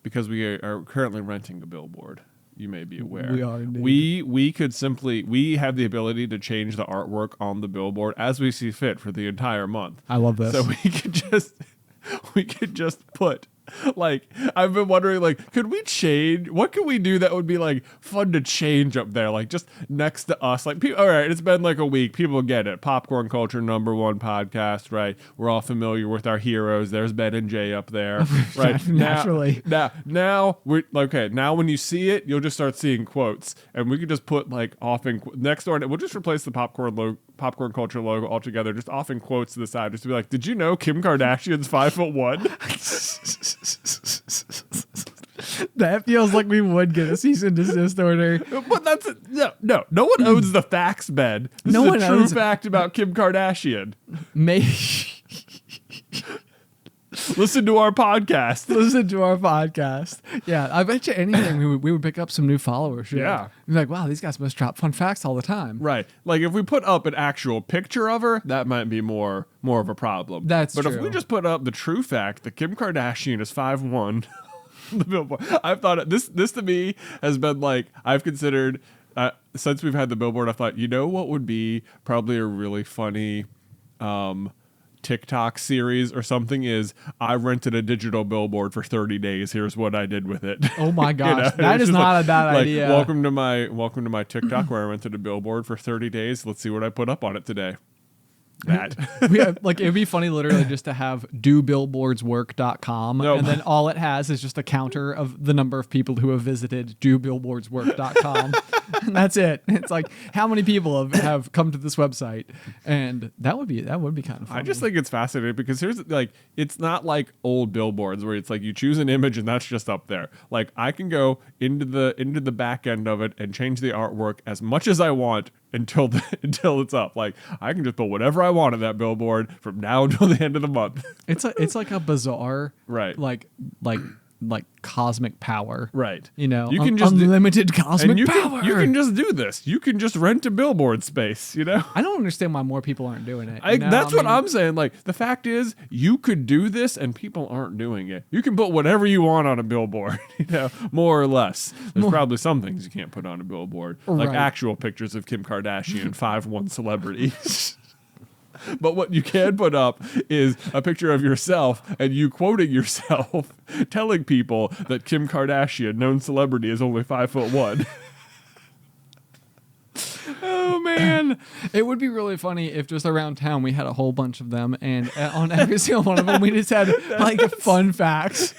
Because we are currently renting a billboard. You may be aware. We are indeed. We could simply, we have the ability to change the artwork on the billboard as we see fit for the entire month. I love this. So we could just put Like, I've been wondering, like, could we change? What could we do that would be like fun to change up there? Like, just next to us. Like, all right, it's been like a week. People get it. Popcorn culture #1 podcast, right? We're all familiar with our heroes. There's Ben and Jay up there, right? Naturally. Now we're okay. Now when you see it, you'll just start seeing quotes, and we could just put like often next door. We'll just replace the popcorn culture logo altogether. Just often quotes to the side, just to be like, did you know Kim Kardashian's 5'1"? That feels like we would get a cease and desist order. But that's no one owns the facts, Ben. This No is one a true owns fact about Kim Kardashian. Maybe Listen to our podcast. listen to our podcast. Yeah, I bet you anything we would pick up some new followers. Yeah. We'd be like, wow, these guys must drop fun facts all the time. Right. Like if we put up an actual picture of her, that might be more of a problem. That's But true. if we just put up the true fact that Kim Kardashian is 5'1", the billboard. I've thought this to me has been like I've considered since we've had the billboard. I thought, you know what would be probably a really funny TikTok series or something is I rented a digital billboard for 30 days. Here's what I did with it. Oh my gosh, that It's is just not a bad like, idea. Welcome to my TikTok where I rented a billboard for 30 days. Let's see what I put up on it today. That. We have, like it'd be funny literally just to have dobillboardswork.com No. and then all it has is just a counter of the number of people who have visited dobillboardswork.com. And that's it. It's like how many people have come to this website, and that would be kind of funny. I just think it's fascinating because here's like it's not like old billboards where it's like you choose an image and that's just up there. Like I can go into the back end of it and change the artwork as much as I want until it's up. Like I can just put whatever I want on that billboard from now until the end of the month. it's like a bizarre Right. like cosmic power. Right. You know, You can just unlimited cosmic and you power. you can just do this. You can just rent a billboard space, you know? I don't understand why more people aren't doing it. you know? That's I what mean, I'm saying. Like the fact is, you could do this, and people aren't doing it. You can put whatever you want on a billboard, you know, more or less. There's probably some things you can't put on a billboard, like Right. actual pictures of Kim Kardashian, 5'1" celebrity. But what you can put up is a picture of yourself and you quoting yourself, telling people that Kim Kardashian, known celebrity, is only 5'1". Oh man, it would be really funny if just around town we had a whole bunch of them, and on every single one of them we just had like fun facts.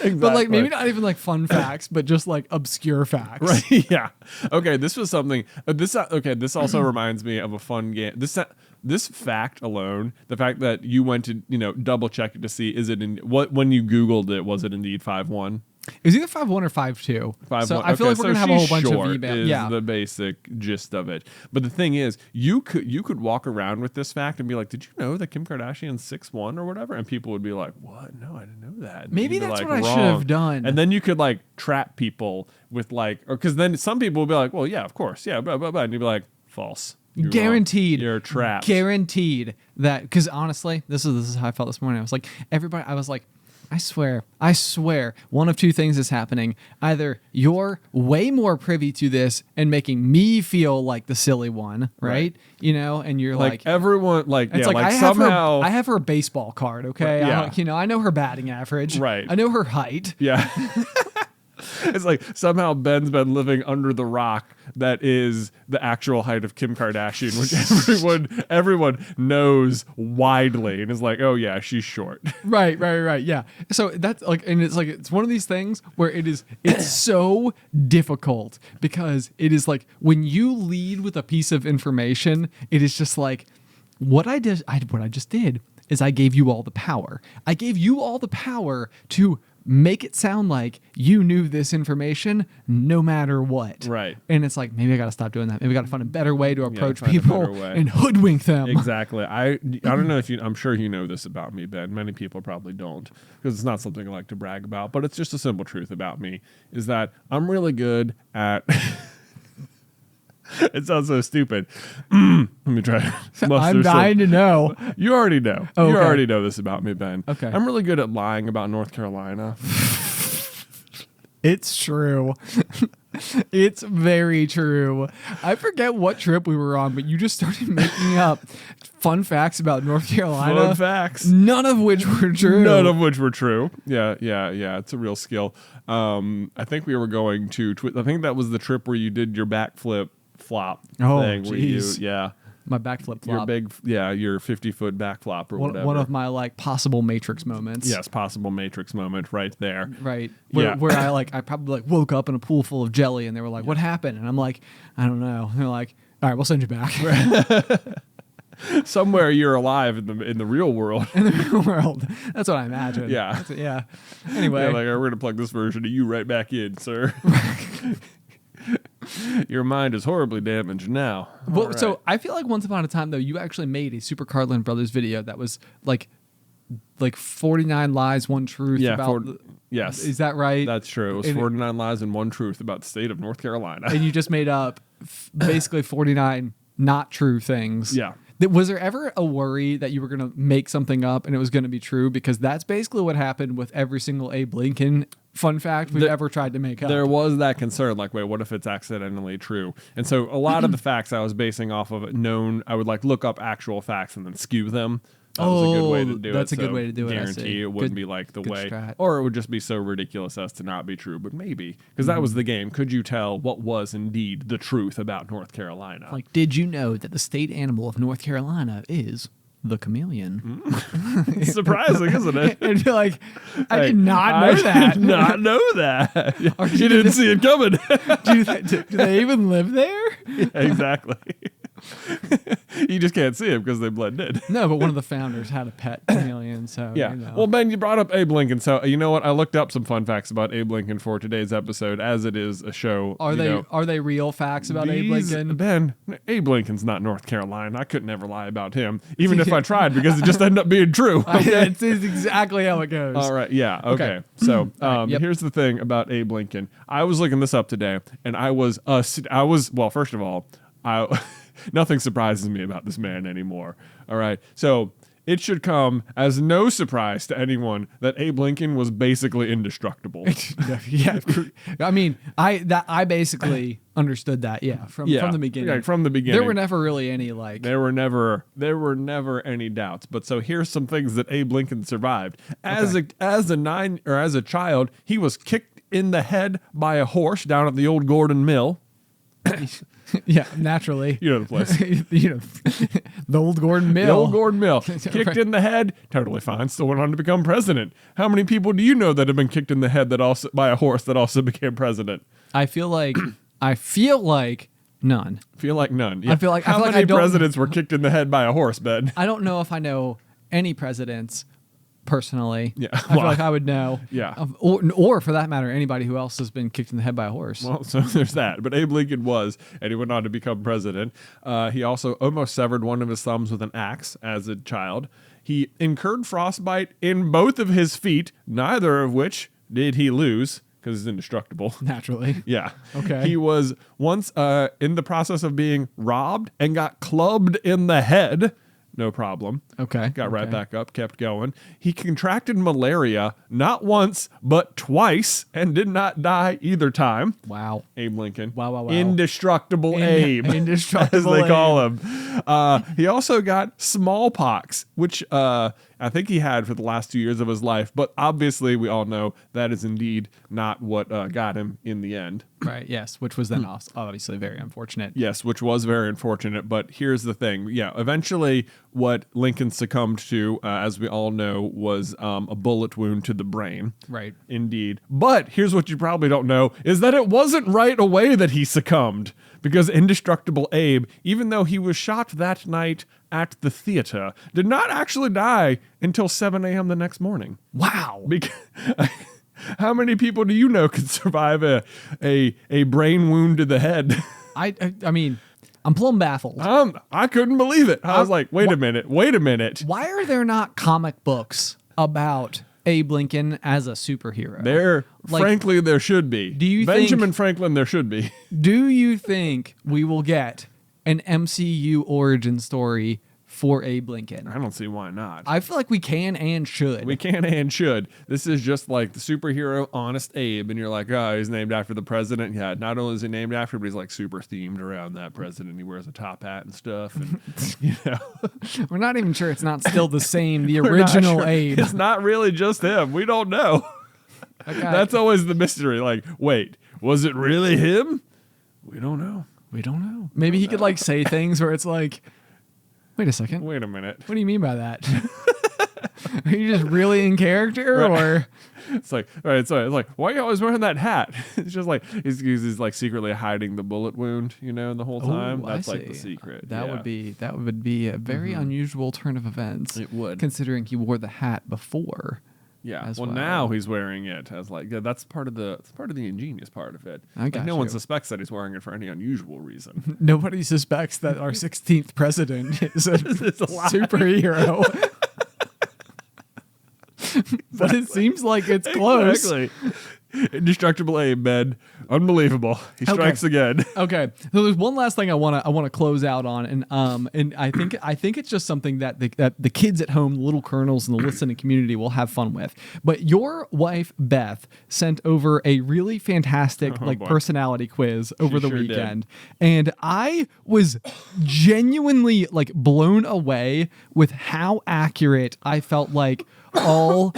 But like maybe not even like fun facts, but just like obscure facts. Right. Yeah. Okay. This was something. This also reminds me of a fun game. This fact alone, the fact that you went to double check it to see is it in what when you Googled it, was it indeed 5'1"? It was either 5'1" or 5'2". 5'1". So I feel like we're gonna have a whole bunch of short email. is Yeah. the basic gist of it. But the thing is, you could walk around with this fact and be like, "Did you know that Kim Kardashian's 6'1" or whatever?" And people would be like, "What? No, I didn't know that." And Maybe you'd be that's like, what I should "Wrong." have done. And then you could like trap people with like, or because then some people would be like, "Well, yeah, of course, yeah," blah blah blah, and you'd be like, "False." You're wrong. Guaranteed. You're trapped. Guaranteed that, because honestly, this is how I felt this morning. I was like, I was like, I swear, one of two things is happening. Either you're way more privy to this and making me feel like the silly one, right? You know, and you're like everyone, like it's yeah, like somehow I have her baseball card, okay? Yeah. I know her batting average. Right. I know her height. yeah. It's like somehow Ben's been living under the rock that is the actual height of Kim Kardashian, which everyone knows widely and is like, oh yeah, she's short. Right. Yeah. So that's like, and it's one of these things where it's so difficult because it is like when you lead with a piece of information, it is just like what I just did is I gave you all the power. I gave you all the power to make it sound like you knew this information no matter what. Right. And it's like, maybe I got to stop doing that. Maybe I got to find a better way to approach find a people better way. and hoodwink them. Exactly. I don't know if I'm sure you know this about me, Ben. Many people probably don't because it's not something I like to brag about, but it's just a simple truth about me is that I'm really good at it sounds so stupid. Let me try. I'm dying to know. You already know. Oh, You okay. already know this about me, Ben. Okay. I'm really good at lying about North Carolina. It's true. It's very true. I forget what trip we were on, but you just started making up fun facts about North Carolina. Fun facts. None of which were true. None of which were true. Yeah. It's a real skill. I think we were going to. I think that was the trip where you did your backflip flop thing. Where jeez. My backflip flop. Your big, your 50-foot backflop or whatever. One of my like possible Matrix moments. Yes, possible Matrix moment right there. Right. Where I probably like woke up in a pool full of jelly and they were like, "What happened?" And I'm like, "I don't know." And they're like, "All right, we'll send you back." Somewhere you're alive in the real world. In the real world. That's what I imagine. Yeah. Yeah. Anyway. Like, we're going to plug this version of you right back in, sir. Your mind is horribly damaged now. Well, right. So I feel like once upon a time, though, you actually made a Super Carlin Brothers video that was like 49 lies, one truth. Yeah, about yes. Is that right? That's true. It was 49 lies and one truth about the state of North Carolina. And you just made up basically 49 not true things. Yeah. Was there ever a worry that you were going to make something up and it was going to be true? Because that's basically what happened with every single Abe Lincoln fun fact we've ever tried to make up. There was that concern, like, wait, what if it's accidentally true? And so a lot of the facts I was basing off of I would like look up actual facts and then skew them. That was a good way to do it. That's a good way to do it. Guarantee it wouldn't be like the way, or it would just be so ridiculous as to not be true. But maybe, because that was the game. Could you tell what was indeed the truth about North Carolina? Like, did you know that the state animal of North Carolina is the chameleon? It's surprising, isn't it? And you're like, I did not know that. I did not know that. You didn't see it coming. do they even live there? Yeah, exactly. You just can't see them because they blend in. No, but one of the founders had a pet chameleon, so yeah. You know. Well, Ben, you brought up Abe Lincoln, so you know what? I looked up some fun facts about Abe Lincoln for today's episode, as it is a show. Are they real facts about Abe Lincoln? Ben, Abe Lincoln's not North Carolina. I could never lie about him, even if I tried, because it just ended up being true. Okay? It's exactly how it goes. All right. Yeah. Okay. So here's the thing about Abe Lincoln. I was looking this up today, and I was well. First of all, nothing surprises me about this man anymore. All right. So it should come as no surprise to anyone that Abe Lincoln was basically indestructible. Yeah. I mean, I basically understood that. Yeah. From the beginning. Yeah, from the beginning. There were never really any There were never any doubts. But so here's some things that Abe Lincoln survived. As a child, he was kicked in the head by a horse down at the old Gordon Mill. Yeah, naturally. You know the place. The old Gordon Mill. The old Gordon Mill. Kicked in the head, totally fine. Still went on to become president. How many people do you know that have been kicked in the head by a horse that also became president? I feel like none. Feel like none. Yeah. How many presidents were kicked in the head by a horse, Ben? I don't know if I know any presidents personally. Yeah. I feel like I would know. Yeah. Or for that matter, anybody who else has been kicked in the head by a horse. Well, so there's that. But Abe Lincoln was, and he went on to become president. He also almost severed one of his thumbs with an axe as a child. He incurred frostbite in both of his feet, neither of which did he lose, because he's indestructible. Naturally. Yeah. Okay. He was once in the process of being robbed and got clubbed in the head. No problem. Okay. Got right back up, kept going. He contracted malaria not once, but twice, and did not die either time. Wow. Abe Lincoln. Wow. Indestructible Abe. Indestructible as they Abe. call him. He also got smallpox, which I think he had for the last 2 years of his life. But obviously, we all know that is indeed not what got him in the end. Right, yes, which was then obviously very unfortunate. Yes, which was very unfortunate. But here's the thing. Yeah, eventually what Lincoln succumbed to, as we all know, was a bullet wound to the brain. Right. Indeed. But here's what you probably don't know, is that it wasn't right away that he succumbed. Because Indestructible Abe, even though he was shot that night at the theater, did not actually die until 7 a.m. the next morning. Wow. Because... How many people do you know could survive a brain wound to the head? I mean, I'm plumb baffled. I couldn't believe it. I was like, wait a minute. Why are there not comic books about Abe Lincoln as a superhero? Frankly, there should be. Benjamin Franklin, there should be. Do you think we will get an MCU origin story for Abe Lincoln? I don't see why not. I feel like we can and should. We can and should. This is just like the superhero Honest Abe, and you're like, oh, he's named after the president. Yeah, not only is he named after, but he's like super themed around that president. He wears a top hat and stuff, and you know, We're not even sure it's not still the same, the we're not original sure. Abe. It's not really just him. We don't know. Okay. That's always the mystery. Like, wait, was it really him? We don't know. We don't know. Maybe he could like say things where it's like, wait a second. Wait a minute. What do you mean by that? Are you just really in character, or It's like, all right, so it's like, why are you always wearing that hat? It's just like he's like secretly hiding the bullet wound, you know, the whole time. That's like the secret. That would be a very unusual turn of events. It would, considering he wore the hat before. Yeah. as Well, well. now he's wearing it as like that's part of the ingenious part of it. I Like, got no one you. suspects that he's wearing it for any unusual reason. Nobody suspects that our 16th president is a superhero. But it seems like it's close. Exactly. Indestructible Abe, man. Unbelievable. He strikes again. Okay, so there's one last thing I want to close out on, and I think it's just something that the kids at home, the little kernels in the listening community will have fun with. But your wife Beth sent over a really fantastic boy. personality quiz over the sure did. weekend, and I was genuinely like blown away with how accurate I felt like all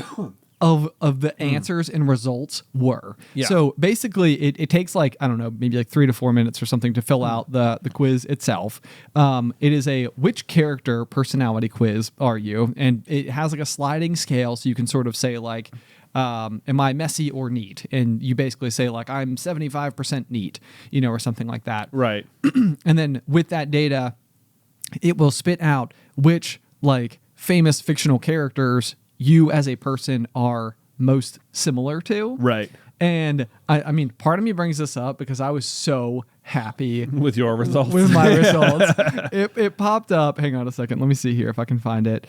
of the answers and results were. Yeah. So basically it takes like, I don't know, maybe like 3 to 4 minutes or something to fill out the quiz itself. It is a which character personality quiz are you? And it has like a sliding scale, so you can sort of say like, am I messy or neat? And you basically say like, I'm 75% neat, you know, or something like that. Right. And then with that data, it will spit out which like famous fictional characters you as a person are most similar to. Right. And I mean, part of me brings this up because I was so happy With your results. with my results. It popped up. Hang on a second. Let me see here if I can find it.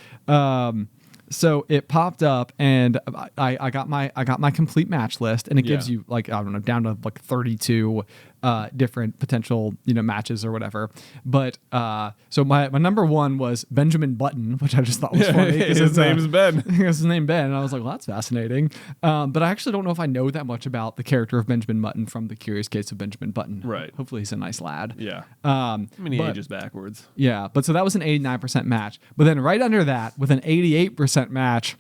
So it popped up, and I got my complete match list, and it gives you like, I don't know, down to like 32 different potential, you know, matches or whatever. But so my number one was Benjamin Button, which I just thought was funny. His name's Ben. His name Ben, and I was like, well, that's fascinating. But I actually don't know if I know that much about the character of Benjamin Button from The Curious Case of Benjamin Button. Right. Hopefully he's a nice lad. Yeah. But- He ages backwards. Yeah, but so that was an 89% match. But then right under that, with an 88% match,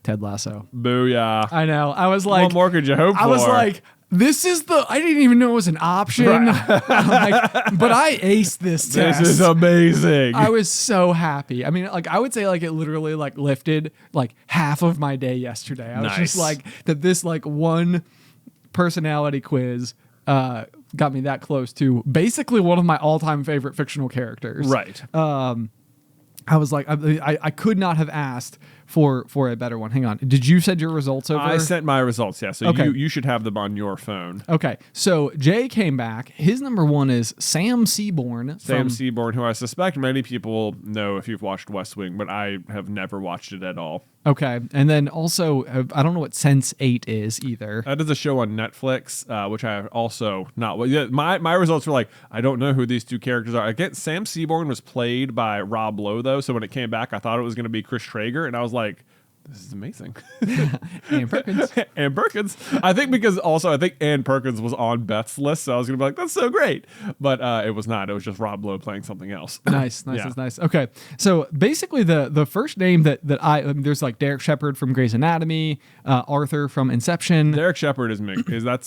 Ted Lasso. Booyah. I know. I was like, What more could you hope for? I was like, this is I didn't even know it was an option. I'm like, but I aced this test. This is amazing. I was so happy. I mean, like, I would say like it literally like lifted like half of my day yesterday. I was just Nice. like that this like one personality quiz got me that close to basically one of my all-time favorite fictional characters. Right. I was like, I could not have asked for a better one. Hang on. Did you send your results over? I sent my results, yeah. So Okay. you should have them on your phone. Okay. So Jay came back. His number one is Sam Seaborn. Sam Seaborn, who I suspect many people know if you've watched West Wing, but I have never watched it at all. Okay. And then also, I don't know what Sense8 is either. That is a show on Netflix, which I also not. Well, yeah, my results were like, I don't know who these two characters are. I get Sam Seaborn was played by Rob Lowe, though. So when it came back, I thought it was going to be Chris Traeger, and I was like, this is amazing. Ann Perkins. Ann Perkins. I think Ann Perkins was on Beth's list, so I was going to be like, that's so great. But it was not. It was just Rob Lowe playing something else. Nice. Yeah. That's nice. Okay. So basically the first name that there's like Derek Shepard from Grey's Anatomy, Arthur from Inception. Derek Shepard that's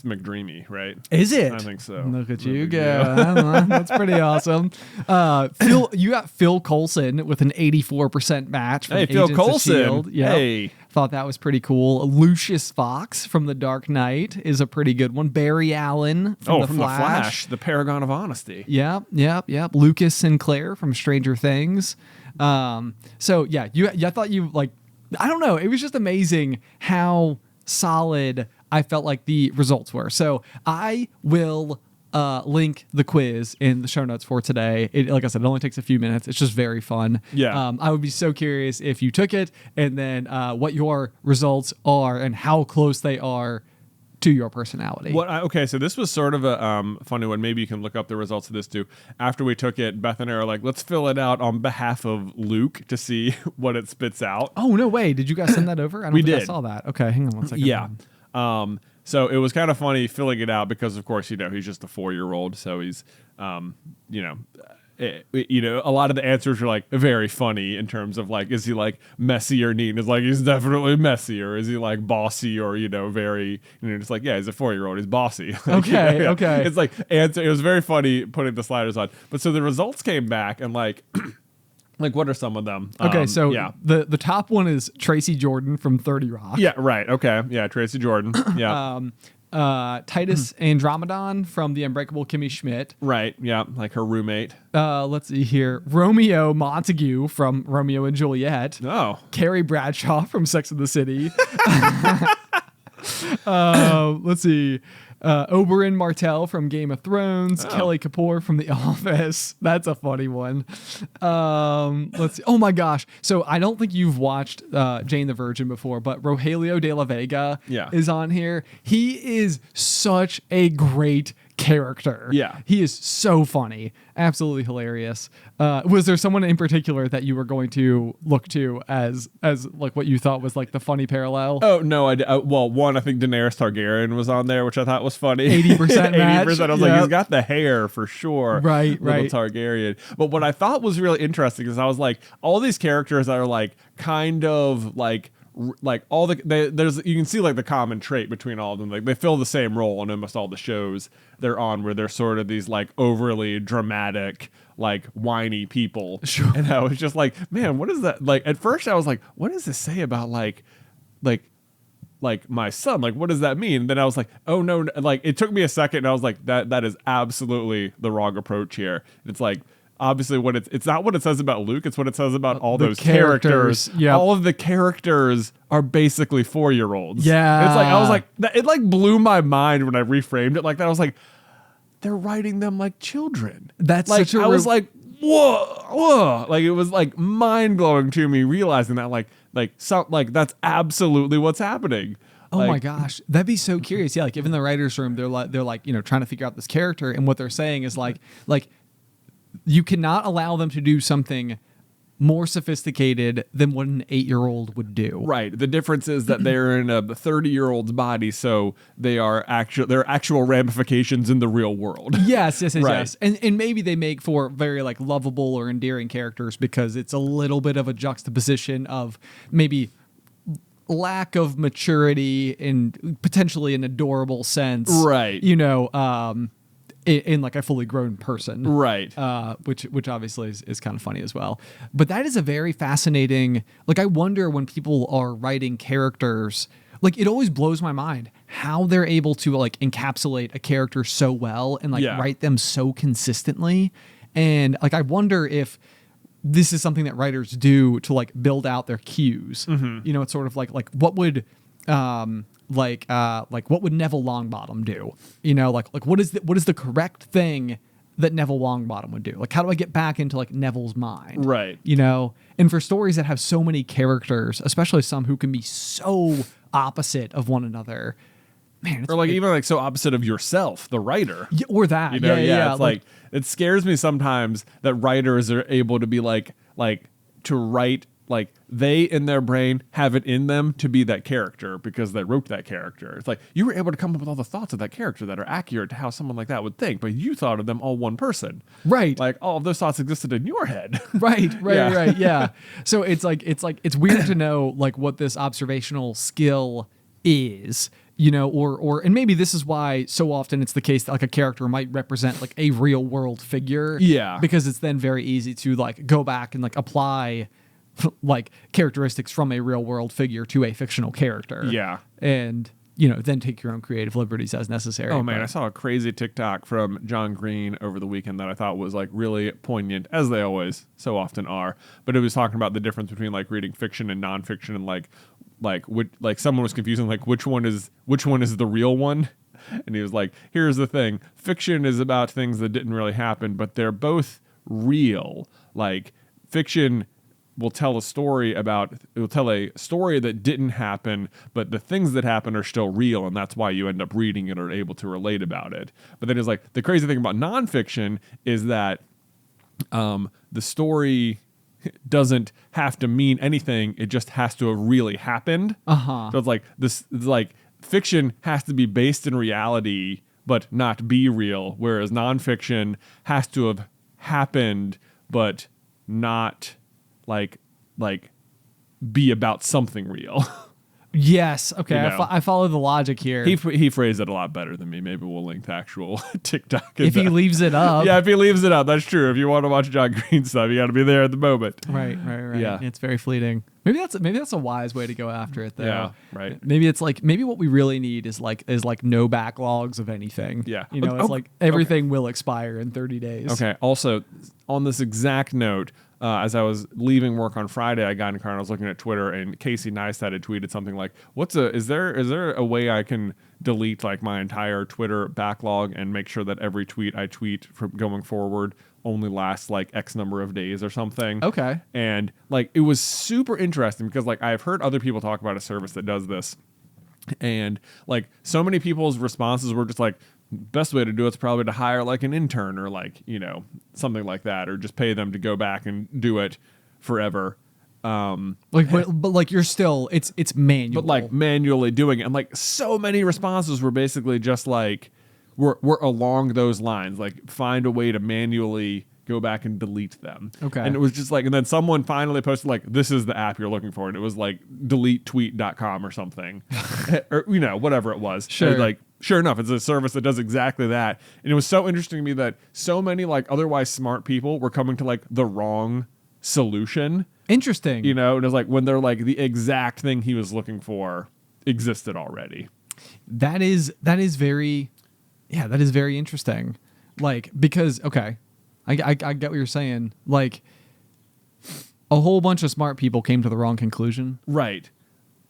McDreamy, right? Is it? I think so. Look at No you big go. deal. I don't know. That's pretty awesome. You got Phil Coulson with an 84% match from Hey, Phil Agents of Coulson. S.H.I.E.L.D.. Yep. Hey. Thought that was pretty cool. Lucius Fox from The Dark Knight is a pretty good one. Barry Allen from The Flash. The paragon of honesty. Yep. Lucas Sinclair from Stranger Things. So yeah, I thought you like, I don't know. It was just amazing how solid I felt like the results were. So I will link the quiz in the show notes for today. Like I said, it only takes a few minutes. It's just very fun. Yeah. I would be so curious if you took it and then what your results are and how close they are to your personality. Okay, so this was sort of a funny one. Maybe you can look up the results of this too. After we took it, Beth and I are like, let's fill it out on behalf of Luke to see what it spits out. Oh, no way. Did you guys send that over? I don't We think I did. saw that. Okay, hang on one second. Yeah. So it was kind of funny filling it out because, of course, he's just a 4-year-old. So he's, a lot of the answers are like very funny in terms of like, is he like messy or neat? And it's like, he's definitely messy. Or is he like bossy or, very, just like, yeah, he's a 4-year-old. He's bossy. Okay. Okay. It's like, it was very funny putting the sliders on. But so the results came back and like, like, what are some of them? Okay, so the top one is Tracy Jordan from 30 Rock. Yeah, right. Okay. Yeah, Tracy Jordan. Yeah. Titus Andromedon from The Unbreakable Kimmy Schmidt. Right. Yeah, like her roommate. Let's see here. Romeo Montague from Romeo and Juliet. Oh. Carrie Bradshaw from Sex and the City. Let's see. Oberyn Martell from Game of Thrones. Kelly Kapoor from The Office. That's a funny one. Let's see. Oh my gosh. So I don't think you've watched Jane the Virgin before, but Rogelio de la Vega is on here. He is such a great character. Yeah. He is so funny. Absolutely hilarious. Was there someone in particular that you were going to look to as like what you thought was like the funny parallel? Oh, no. One, I think Daenerys Targaryen was on there, which I thought was funny. 80% match. 80%. I was like, he's got the hair for sure. Right. Targaryen. But what I thought was really interesting is I was like, all these characters are like kind of like all there's you can see like the common trait between all of them. Like they fill the same role in almost all the shows they're on, where they're sort of these like overly dramatic, like whiny people. Sure. And I was just like, man, what is that? Like at first I was like, what does this say about like my son? Like what does that mean? And then I was like, oh no, like it took me a second and I was like, that is absolutely the wrong approach here. It's like, obviously, it's not what it says about Luke. It's what it says about all those characters. Yep. All of the characters are basically 4-year-olds. Yeah. It's like I was like it like blew my mind when I reframed it like that. I was like, they're writing them like children. That's like such a I was like, whoa, like it was like mind blowing to me realizing that like that's absolutely what's happening. Oh my gosh, that'd be so curious. Yeah, like even in the writers' room, they're like trying to figure out this character, and what they're saying is like. You cannot allow them to do something more sophisticated than what an 8-year-old would do. Right. The difference is that they're in a 30-year-old's body, so there are actual ramifications in the real world. Yes. Right. Yes. And maybe they make for very like lovable or endearing characters because it's a little bit of a juxtaposition of maybe lack of maturity in potentially an adorable sense. Right. In like a fully grown person. Right. Which obviously is kind of funny as well. But that is a very fascinating, like I wonder when people are writing characters, like it always blows my mind how they're able to like encapsulate a character so well and like write them so consistently. And like I wonder if this is something that writers do to like build out their cues. Mm-hmm. It's sort of like what would what would Neville Longbottom do? Like what is the correct thing that Neville Longbottom would do? Like how do I get back into like Neville's mind? Right. And for stories that have so many characters, especially some who can be so opposite of one another, man. Or like even like so opposite of yourself, the writer. Yeah, or that. It's like it scares me sometimes that writers are able to be like to write. Like they in their brain have it in them to be that character because they wrote that character. It's like you were able to come up with all the thoughts of that character that are accurate to how someone like that would think, but you thought of them all one person. Right. Like all of those thoughts existed in your head. Right. Yeah. So it's weird to know like what this observational skill is, and maybe this is why so often it's the case that like a character might represent like a real world figure. Yeah. Because it's then very easy to like go back and like apply like characteristics from a real world figure to a fictional character. Yeah. And, then take your own creative liberties as necessary. Oh man, I saw a crazy TikTok from John Green over the weekend that I thought was like really poignant, as they always so often are. But it was talking about the difference between like reading fiction and nonfiction, and like someone was confusing like which one is the real one. And he was like, here's the thing. Fiction is about things that didn't really happen, but they're both real. Like fiction will tell a story that didn't happen, but the things that happen are still real, and that's why you end up reading it or able to relate about it. But then it's like the crazy thing about nonfiction is that the story doesn't have to mean anything; it just has to have really happened. So it's like this, like fiction has to be based in reality, but not be real, whereas nonfiction has to have happened, but not like be about something real. Yes. Okay. You know. I follow the logic here. He phrased it a lot better than me. Maybe we'll link to actual TikTok. If he leaves it up. Yeah, if he leaves it up, that's true. If you want to watch John Green stuff, you got to be there at the moment. Right. Yeah. It's very fleeting. Maybe that's a wise way to go after it, though. Yeah, right. Maybe it's like what we really need is like no backlogs of anything. Yeah. You know, it's like everything will expire in 30 days. Okay. Also, on this exact note, as I was leaving work on Friday, I got in the car and I was looking at Twitter, and Casey Neistat had tweeted something like, is there a way I can delete like my entire Twitter backlog and make sure that every tweet I tweet from going forward only lasts like X number of days or something? Okay. And like it was super interesting because like I've heard other people talk about a service that does this, and like so many people's responses were just like, best way to do it's probably to hire like an intern or like, you know, something like that, or just pay them to go back and do it forever. But like you're still it's manual. But like manually doing it, and like so many responses were basically just like we're along those lines, like find a way to manually go back and delete them. Okay. And it was just like, and then someone finally posted like, this is the app you're looking for, and it was like deletetweet.com or something. Or you know, whatever it was. Sure. And like sure enough, it's a service that does exactly that. And it was so interesting to me that so many like otherwise smart people were coming to like the wrong solution. Interesting. You know, and it's like when they're like the exact thing he was looking for existed already. That is very interesting. Like, because okay, I get what you're saying. Like, a whole bunch of smart people came to the wrong conclusion. Right.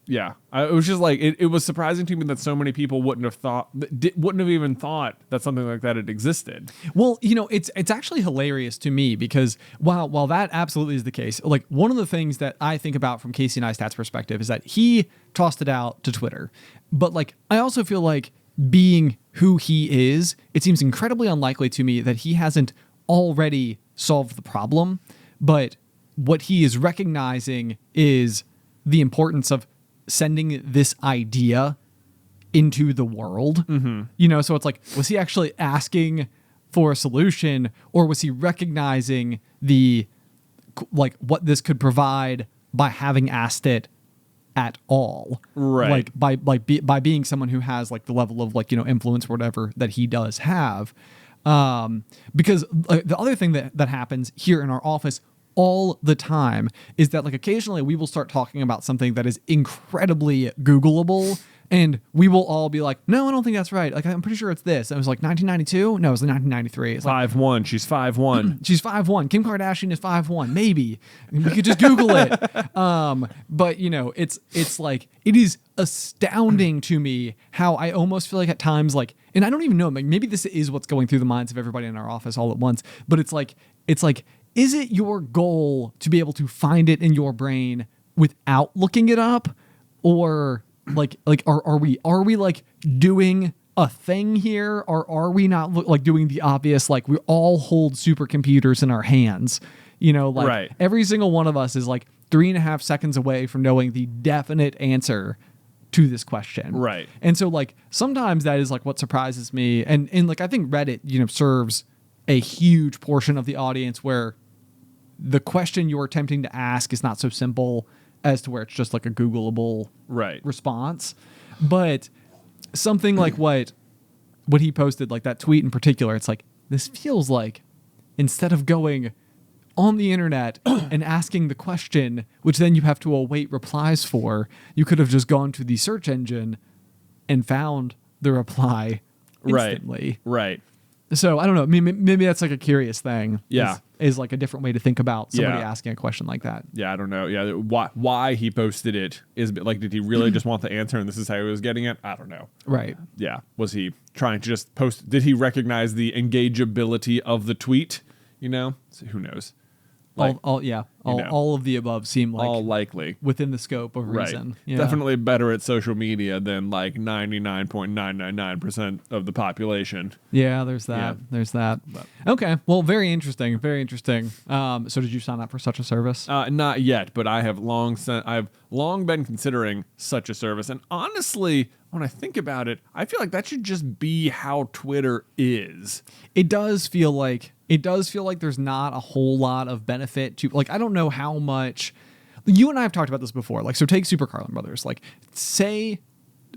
Yeah. It was just like it was surprising to me that so many people wouldn't have even thought that something like that had existed. Well, you know, it's actually hilarious to me because while that absolutely is the case, like one of the things that I think about from Casey Neistat's perspective is that he tossed it out to Twitter. But like I also feel like being who he is, it seems incredibly unlikely to me that he hasn't already solved the problem. But what he is recognizing is the importance of sending this idea into the world. Mm-hmm. You know, so it's like, was he actually asking for a solution, or was he recognizing the like what this could provide by having asked it at all? Right. Like by being someone who has like the level of like, you know, influence or whatever that he does have. Because the other thing that happens here in our office all the time is that like occasionally we will start talking about something that is incredibly Googleable, and we will all be like, no, I don't think that's right. Like, I'm pretty sure it's this. And it was like 1992. No, it was 1993. It's like 5'1". She's 5'1". She's 5'1". Kim Kardashian is 5'1". Maybe we could just Google it. But you know, it's like, it is astounding to me how I almost feel like at times, like, and I don't even know, like maybe this is what's going through the minds of everybody in our office all at once, but it's like, is it your goal to be able to find it in your brain without looking it up? Or like are we like doing a thing here, or are we not like doing the obvious, like we all hold supercomputers in our hands, you know, like right. Every single one of us is like 3.5 seconds away from knowing the definite answer to this question. Right. And so like sometimes that is like what surprises me, and like I think Reddit, you know, serves a huge portion of the audience where the question you're attempting to ask is not so simple as to where it's just like a Googleable response. But something like what he posted, like that tweet in particular, it's like, this feels like instead of going on the internet and asking the question, which then you have to await replies for, you could have just gone to the search engine and found the reply instantly. Right. So I don't know. Maybe that's like a curious thing. Yeah. Is like a different way to think about somebody asking a question like that. Yeah, I don't know. Yeah, why he posted it is like, did he really just want the answer and this is how he was getting it? I don't know. Right. Yeah. Was he trying to just post? Did he recognize the engageability of the tweet? You know, so who knows? Like, all of the above seem like all likely. within the scope of reason. Right. Yeah. Definitely better at social media than like 99.999% of the population. Yeah, there's that. Yeah. There's that. Okay. Well, very interesting. Very interesting. So did you sign up for such a service? Not yet, but I've long been considering such a service. And honestly, when I think about it, I feel like that should just be how Twitter is. It does feel like there's not a whole lot of benefit to, like, I don't know how much. You and I have talked about this before. Like, so take Super Carlin Brothers. Like, say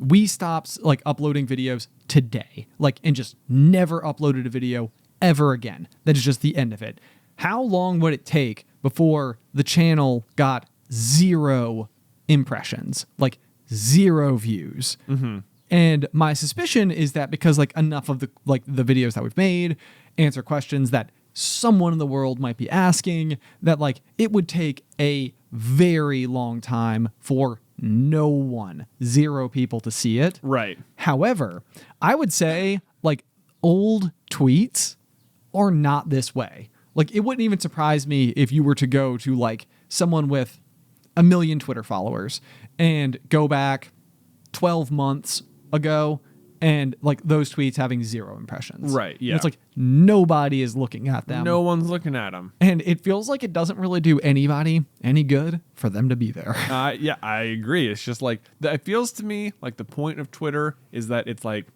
we stopped like uploading videos today, like, and just never uploaded a video ever again. That is just the end of it. How long would it take before the channel got 0 impressions, like 0 views? Mm-hmm. And my suspicion is that because like enough of the videos that we've made answer questions that someone in the world might be asking, that like it would take a very long time for no one, 0 people to see it. Right. However, I would say like old tweets are not this way. Like, it wouldn't even surprise me if you were to go to like someone with 1 million Twitter followers and go back 12 months ago and like those tweets having 0 impressions. Right. Yeah. And it's like nobody is looking at them. No one's looking at them. And it feels like it doesn't really do anybody any good for them to be there. Yeah, I agree. It's just like, it feels to me like the point of Twitter is that it's like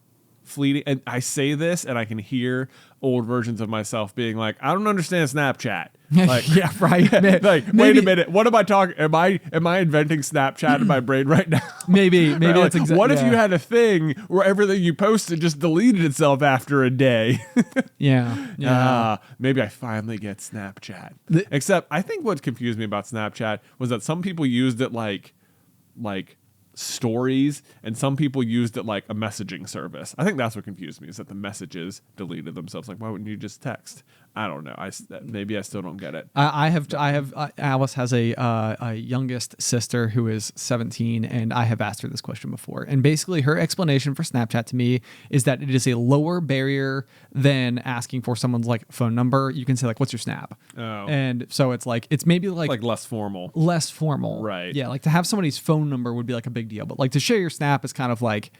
fleeting. And I say this and I can hear old versions of myself being like, I don't understand Snapchat. Like, yeah, right. Like, wait a minute. What am I talking? Am I inventing Snapchat in my brain right now? Maybe Right? that's Like, exactly. what if you had a thing where everything you posted just deleted itself after a day? Yeah. Maybe I finally get Snapchat. The- Except I think what confused me about Snapchat was that some people used it like stories and some people used it like a messaging service. I think that's what confused me, is that the messages deleted themselves. Like, why wouldn't you just text? I don't know. Maybe I still don't get it. Alice has a youngest sister who is 17, and I have asked her this question before. And basically, her explanation for Snapchat to me is that it is a lower barrier than asking for someone's like phone number. You can say like, "What's your Snap?" Oh. And so it's maybe like Less formal. less formal, Right. Yeah, like to have somebody's phone number would be like a big deal, but like to share your Snap is kind of like,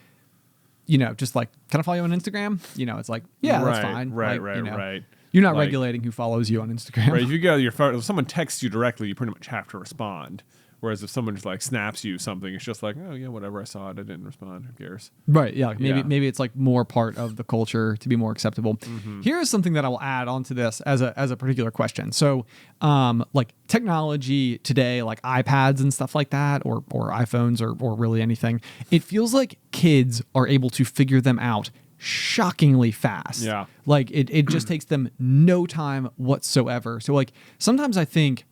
just like, can I follow you on Instagram? It's like, yeah, that's fine. Right. Like, Right. You're not Like- regulating who follows you on Instagram. Right. If you go to your phone, if someone texts you directly, you pretty much have to respond. Whereas if someone just like snaps you something, it's just like, oh yeah, whatever, I saw it, I didn't respond. Who cares? Right. Yeah. Like Yeah. maybe it's like more part of the culture to be more acceptable. Mm-hmm. Here is something that I will add onto this as a particular question. So, like technology today, like iPads and stuff like that, or iPhones, or really anything, it feels like kids are able to figure them out shockingly fast. Yeah. Like it just takes them no time whatsoever. So like sometimes I think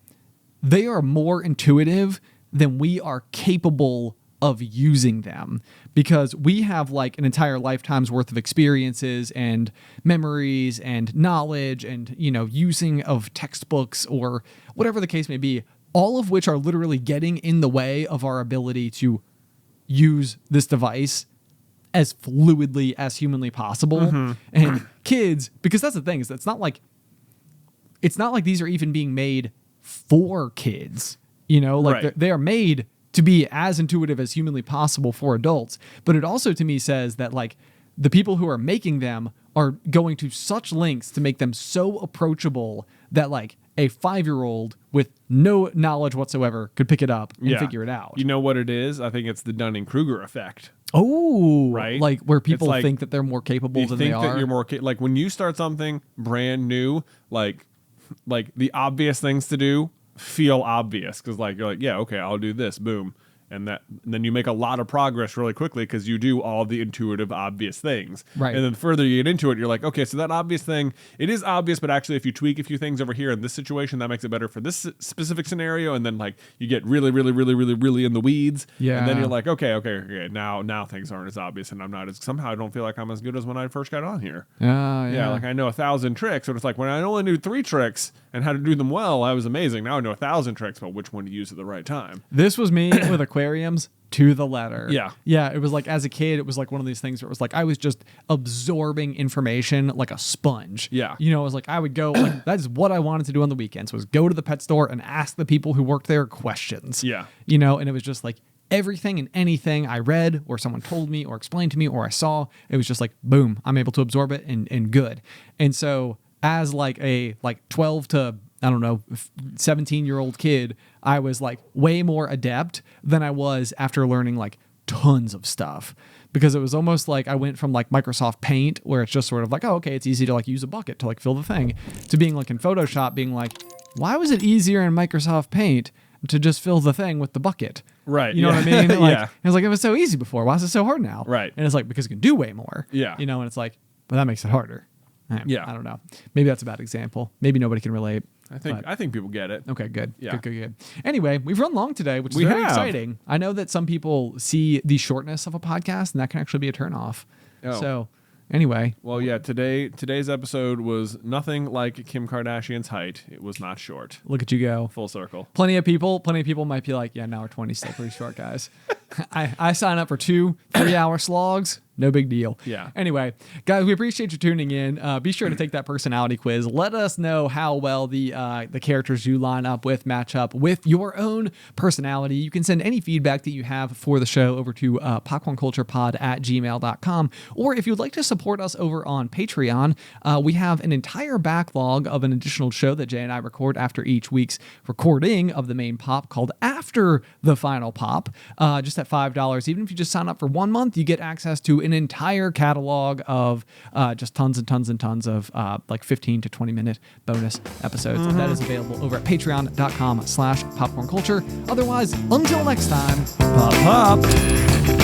they are more intuitive than we are capable of using them, because we have like an entire lifetime's worth of experiences and memories and knowledge and, using of textbooks or whatever the case may be, all of which are literally getting in the way of our ability to use this device as fluidly as humanly possible. And kids, because that's the thing, is that it's not like these are even being made for kids, Right. they are made to be as intuitive as humanly possible for adults. But it also to me says that like the people who are making them are going to such lengths to make them so approachable that like a 5-year-old with no knowledge whatsoever could pick it up and figure it out. You know what it is? I think it's the Dunning-Kruger effect. Oh, Right? Like where people It's like, think that they're more capable You than think they are. that you're more like when you start something brand new, like the obvious things to do feel obvious because like you're like, yeah, okay, I'll do this, boom. And then you make a lot of progress really quickly because you do all the intuitive, obvious things. Right. And then the further you get into it, you're like, okay, so that obvious thing, it is obvious, but actually if you tweak a few things over here in this situation, that makes it better for this specific scenario. And then like you get really, really, really, really, really in the weeds. Yeah. And then you're like, okay, now things aren't as obvious, and somehow I don't feel like I'm as good as when I first got on here. Yeah, like I know 1,000 tricks, but it's like when I only knew 3 tricks and how to do them well, I was amazing. Now I know 1,000 tricks, but which one to use at the right time. This was me with a aquariums to the letter. Yeah. Yeah. It was like, as a kid, it was like one of these things where it was like, I was just absorbing information like a sponge. Yeah. You know, it was like, I would go, like, that's what I wanted to do on the weekends, was go to the pet store and ask the people who worked there questions. Yeah. You know, and it was just like everything and anything I read or someone told me or explained to me or I saw, it was just like, boom, I'm able to absorb it and good. And so as like a 12 to, I don't know, 17-year-old kid, I was like way more adept than I was after learning like tons of stuff, because it was almost like I went from like Microsoft Paint, where it's just sort of like, oh, okay, it's easy to like use a bucket to like fill the thing, to being like in Photoshop being like, why was it easier in Microsoft Paint to just fill the thing with the bucket? Right. You know what I mean? Like, Yeah. it was like, it was so easy before. Why is it so hard now? Right. And it's like, because you can do way more. Yeah. You know, and it's like, but that makes it harder. Yeah. I don't know. Maybe that's a bad example. Maybe nobody can relate. I think people get it. Okay, good. Yeah. Good. Anyway, we've run long today, which is We very have. exciting. I know that some people see the shortness of a podcast, and that can actually be a turnoff. Oh. So, anyway, Well, yeah, today's episode was nothing like Kim Kardashian's height. It was not short. look at you go. Full circle. Plenty of people might be like, yeah, an hour 20 is still pretty short, guys. I sign up for 2-3 hour slogs. No big deal. Yeah. Anyway, guys, we appreciate you tuning in. Be sure to take that personality quiz. Let us know how well the characters you line up with match up with your own personality. You can send any feedback that you have for the show over to popcornculturepod@gmail.com. Or if you'd like to support us over on Patreon, we have an entire backlog of an additional show that Jay and I record after each week's recording of the main pop, called After the Final Pop, just at $5. Even if you just sign up for 1 month, you get access to an entire catalog of just tons and tons and tons of like 15 to 20 minute bonus episodes. That is available over at patreon.com/popcornculture. Otherwise, until next time, pop.